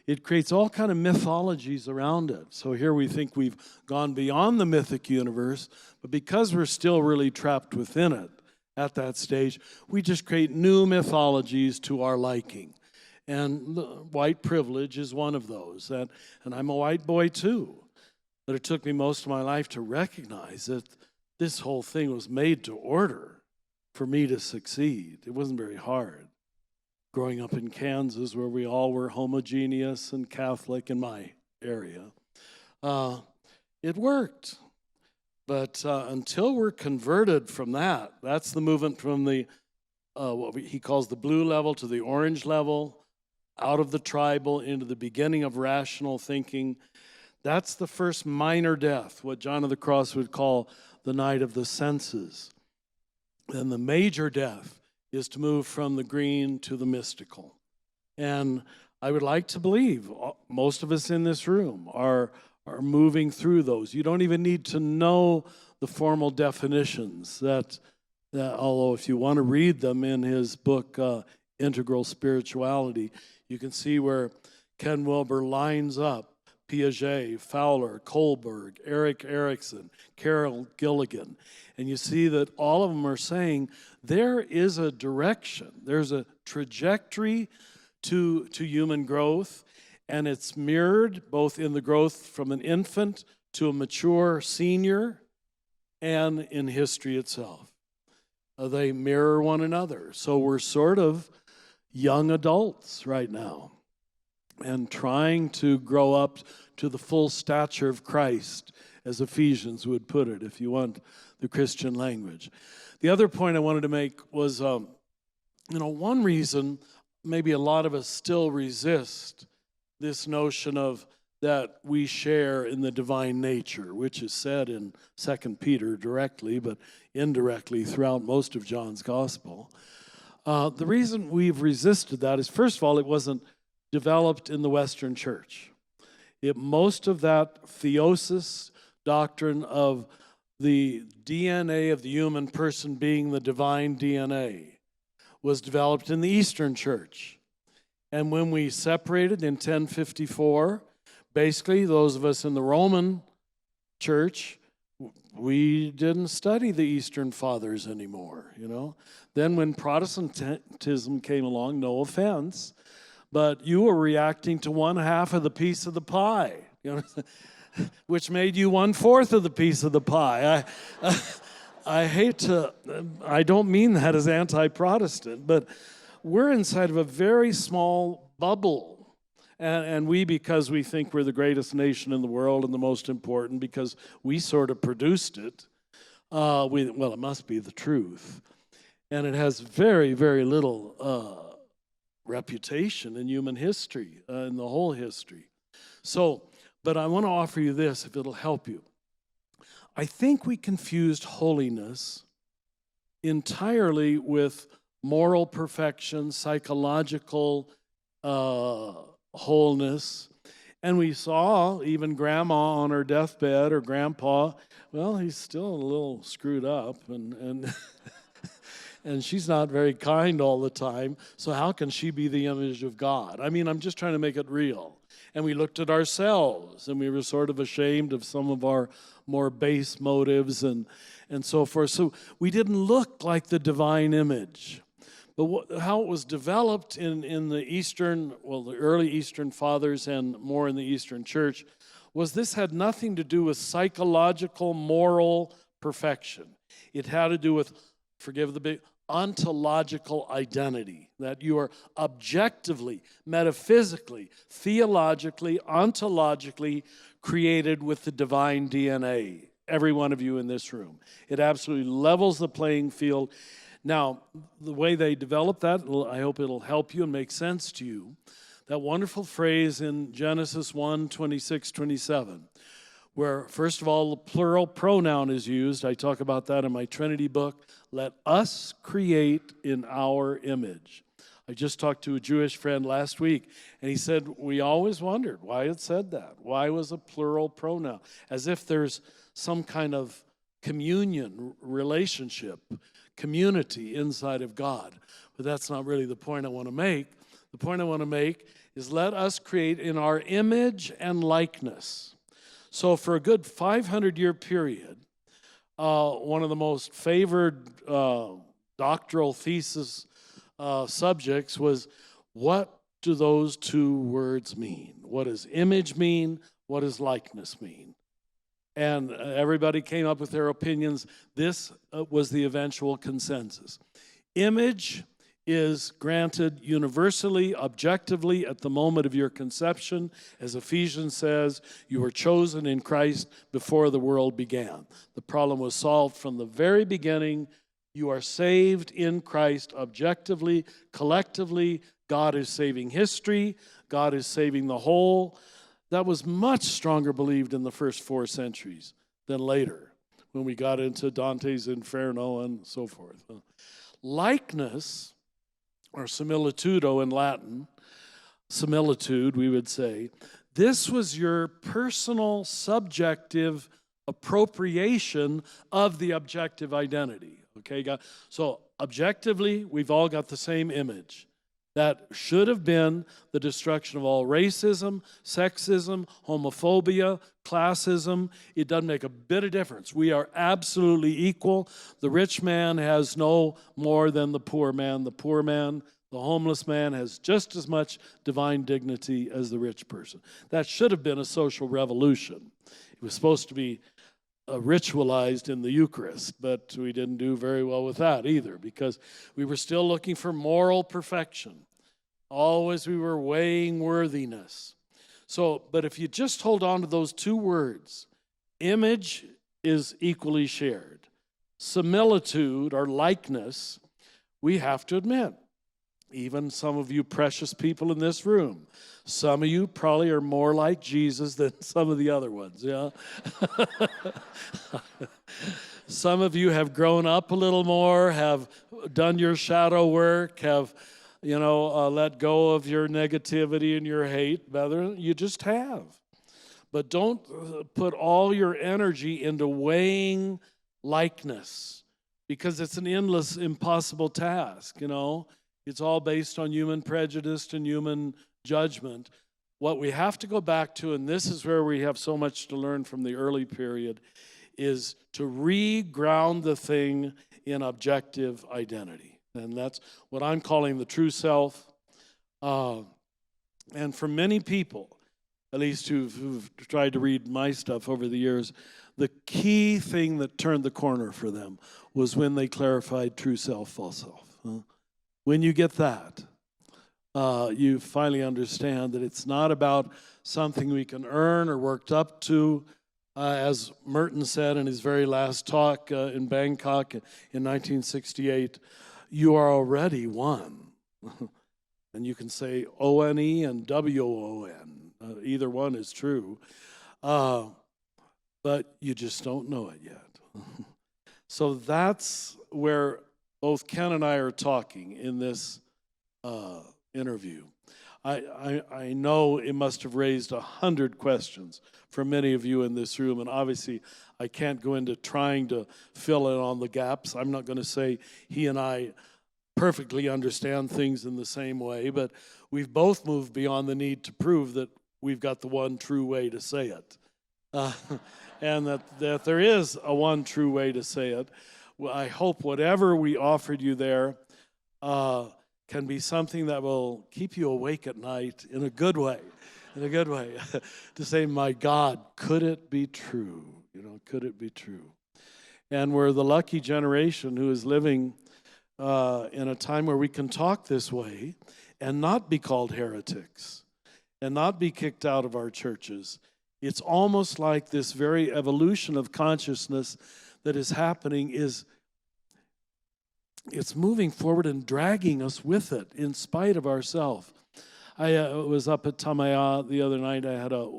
It creates all kind of mythologies around it. So here we think we've gone beyond the mythic universe, but because we're still really trapped within it at that stage, we just create new mythologies to our liking. And white privilege is one of those. And I'm a white boy too. But it took me most of my life to recognize that this whole thing was made to order for me to succeed. It wasn't very hard. Growing up in Kansas, where we all were homogeneous and Catholic in my area, it worked. But until we're converted from that, that's the movement from the what he calls the blue level to the orange level, out of the tribal into the beginning of rational thinking. That's the first minor death, what John of the Cross would call the night of the senses. And the major death is to move from the green to the mystical. And I would like to believe most of us in this room are moving through those. You don't even need to know the formal definitions that although if you want to read them in his book, Integral Spirituality, you can see where Ken Wilber lines up Piaget, Fowler, Kohlberg, Erik Erikson, Carol Gilligan. And you see that all of them are saying there is a direction, there's a trajectory to human growth, and it's mirrored both in the growth from an infant to a mature senior and in history itself. They mirror one another. So we're sort of young adults right now and trying to grow up to the full stature of Christ, as Ephesians would put it, if you want the Christian language. The other point I wanted to make was, one reason maybe a lot of us still resist this notion of that we share in the divine nature, which is said in 2 Peter directly, but indirectly throughout most of John's gospel. The reason we've resisted that is, first of all, it wasn't developed in the Western church. Most of that theosis doctrine of the DNA of the human person being the divine DNA was developed in the Eastern Church. And when we separated in 1054, basically those of us in the Roman Church, we didn't study the Eastern Fathers anymore, you know. Then when Protestantism came along, no offense, but you were reacting to one half of the piece of the pie, you know, which made you 1/4 of the piece of the pie. I don't mean that as anti-Protestant, but we're inside of a very small bubble. And we, because we think we're the greatest nation in the world and the most important, because we sort of produced it, it must be the truth. And it has very, very little reputation in human history, in the whole history. So, but I want to offer you this, if it'll help you. I think we confused holiness entirely with moral perfection, psychological wholeness. And we saw even grandma on her deathbed, or grandpa, well, he's still a little screwed up, and and she's not very kind all the time, so how can she be the image of God? I mean, I'm just trying to make it real. And we looked at ourselves, and we were sort of ashamed of some of our more base motives and so forth. So we didn't look like the divine image. But how it was developed in the the early Eastern Fathers and more in the Eastern Church, was this had nothing to do with psychological, moral perfection. It had to do with, forgive the big, ontological identity, that you are objectively, metaphysically, theologically, ontologically created with the divine DNA, every one of you in this room. It absolutely levels the playing field. Now, the way they develop that, I hope it'll help you and make sense to you. That wonderful phrase in Genesis 1, 26, 27, where, first of all, the plural pronoun is used. I talk about that in my Trinity book. Let us create in our image. I just talked to a Jewish friend last week, and he said, we always wondered why it said that. Why was a plural pronoun? As if there's some kind of communion, relationship, community inside of God. But that's not really the point I want to make. The point I want to make is let us create in our image and likeness. So for a good 500-year period, one of the most favored doctoral thesis subjects was, what do those two words mean? What does image mean? What does likeness mean? And everybody came up with their opinions. This was the eventual consensus. Image is granted universally, objectively at the moment of your conception. As Ephesians says, you were chosen in Christ before the world began. The problem was solved from the very beginning. You are saved in Christ objectively, collectively. God is saving history. God is saving the whole. That was much stronger believed in the first 4 centuries than later, when we got into Dante's Inferno and so forth. Likeness, or similitudo in Latin, similitude, we would say, this was your personal, subjective appropriation of the objective identity. Okay, God? So objectively, we've all got the same image. That should have been the destruction of all racism, sexism, homophobia, classism. It doesn't make a bit of difference. We are absolutely equal. The rich man has no more than the poor man. The poor man, the homeless man, has just as much divine dignity as the rich person. That should have been a social revolution. It was supposed to be ritualized in the Eucharist, but we didn't do very well with that either, because we were still looking for moral perfection. Always we were weighing worthiness. So, but if you just hold on to those two words, image is equally shared. Similitude, or likeness, we have to admit, even some of you precious people in this room, some of you probably are more like Jesus than some of the other ones, yeah? Some of you have grown up a little more, have done your shadow work, have, let go of your negativity and your hate. Better, you just have. But don't put all your energy into weighing likeness, because it's an endless, impossible task, you know. It's all based on human prejudice and human judgment. What we have to go back to, and this is where we have so much to learn from the early period, is to re-ground the thing in objective identity. And that's what I'm calling the true self. And for many people, at least who've tried to read my stuff over the years, the key thing that turned the corner for them was when they clarified true self, false self. When you get that, you finally understand that it's not about something we can earn or worked up to. As Merton said in his very last talk in Bangkok in 1968, you are already one. And you can say O-N-E and W-O-N. Either one is true. But you just don't know it yet. So that's where both Ken and I are talking in this interview. I know it must have raised 100 questions for many of you in this room, and obviously I can't go into trying to fill in on the gaps. I'm not going to say he and I perfectly understand things in the same way, but we've both moved beyond the need to prove that we've got the one true way to say it. And that there is a one true way to say it. Well, I hope whatever we offered you there can be something that will keep you awake at night in a good way, to say, my God, could it be true? You know, could it be true? And we're the lucky generation who is living in a time where we can talk this way and not be called heretics and not be kicked out of our churches. It's almost like this very evolution of consciousness that is happening it's moving forward and dragging us with it in spite of ourselves. I was up at Tamaya the other night. I had a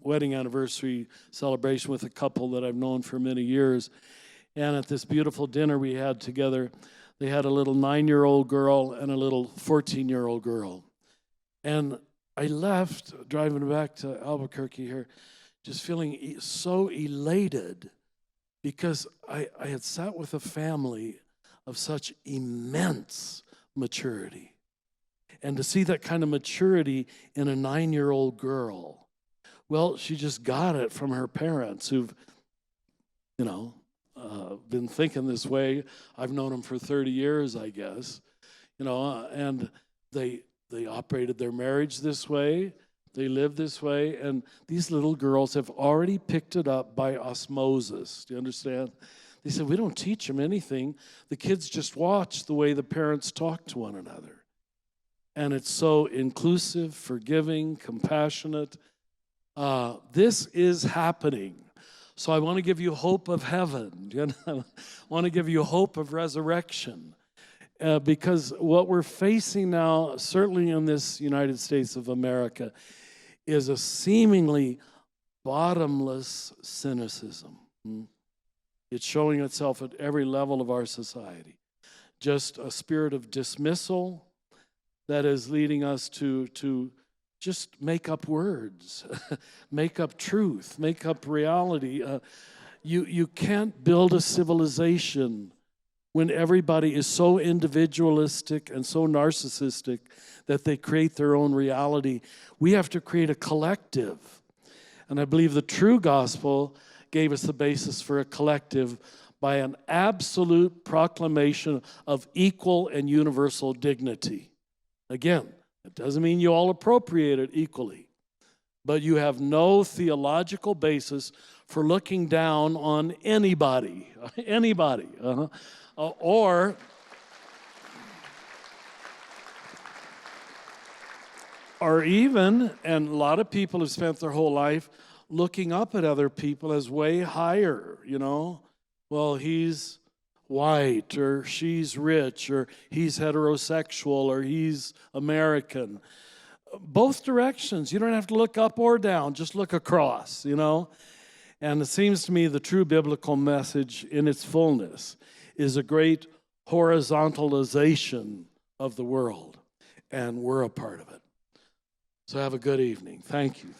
wedding anniversary celebration with a couple that I've known for many years. And at this beautiful dinner we had together, they had a little 9-year-old girl and a little 14-year-old girl. And I left, driving back to Albuquerque here, just feeling so elated because I had sat with a family of such immense maturity. And to see that kind of maturity in a 9-year-old girl, well, she just got it from her parents who've, been thinking this way. I've known them for 30 years, I guess, and they operated their marriage this way. They live this way, and these little girls have already picked it up by osmosis. Do you understand? They said, we don't teach them anything. The kids just watch the way the parents talk to one another. And it's so inclusive, forgiving, compassionate. This is happening. So I want to give you hope of heaven. I want to give you hope of resurrection. Because what we're facing now, certainly in this United States of America, is a seemingly bottomless cynicism. It's showing itself at every level of our society. Just a spirit of dismissal that is leading us to just make up words, make up truth, make up reality. You can't build a civilization when everybody is so individualistic and so narcissistic that they create their own reality. We have to create a collective. And I believe the true gospel gave us the basis for a collective by an absolute proclamation of equal and universal dignity. Again, it doesn't mean you all appropriate it equally, but you have no theological basis for looking down on anybody, or even, and a lot of people have spent their whole life looking up at other people as way higher, Well, he's white, or she's rich, or he's heterosexual, or he's American. Both directions. You don't have to look up or down, just look across, And it seems to me the true biblical message in its fullness is a great horizontalization of the world, and we're a part of it. So have a good evening. Thank you.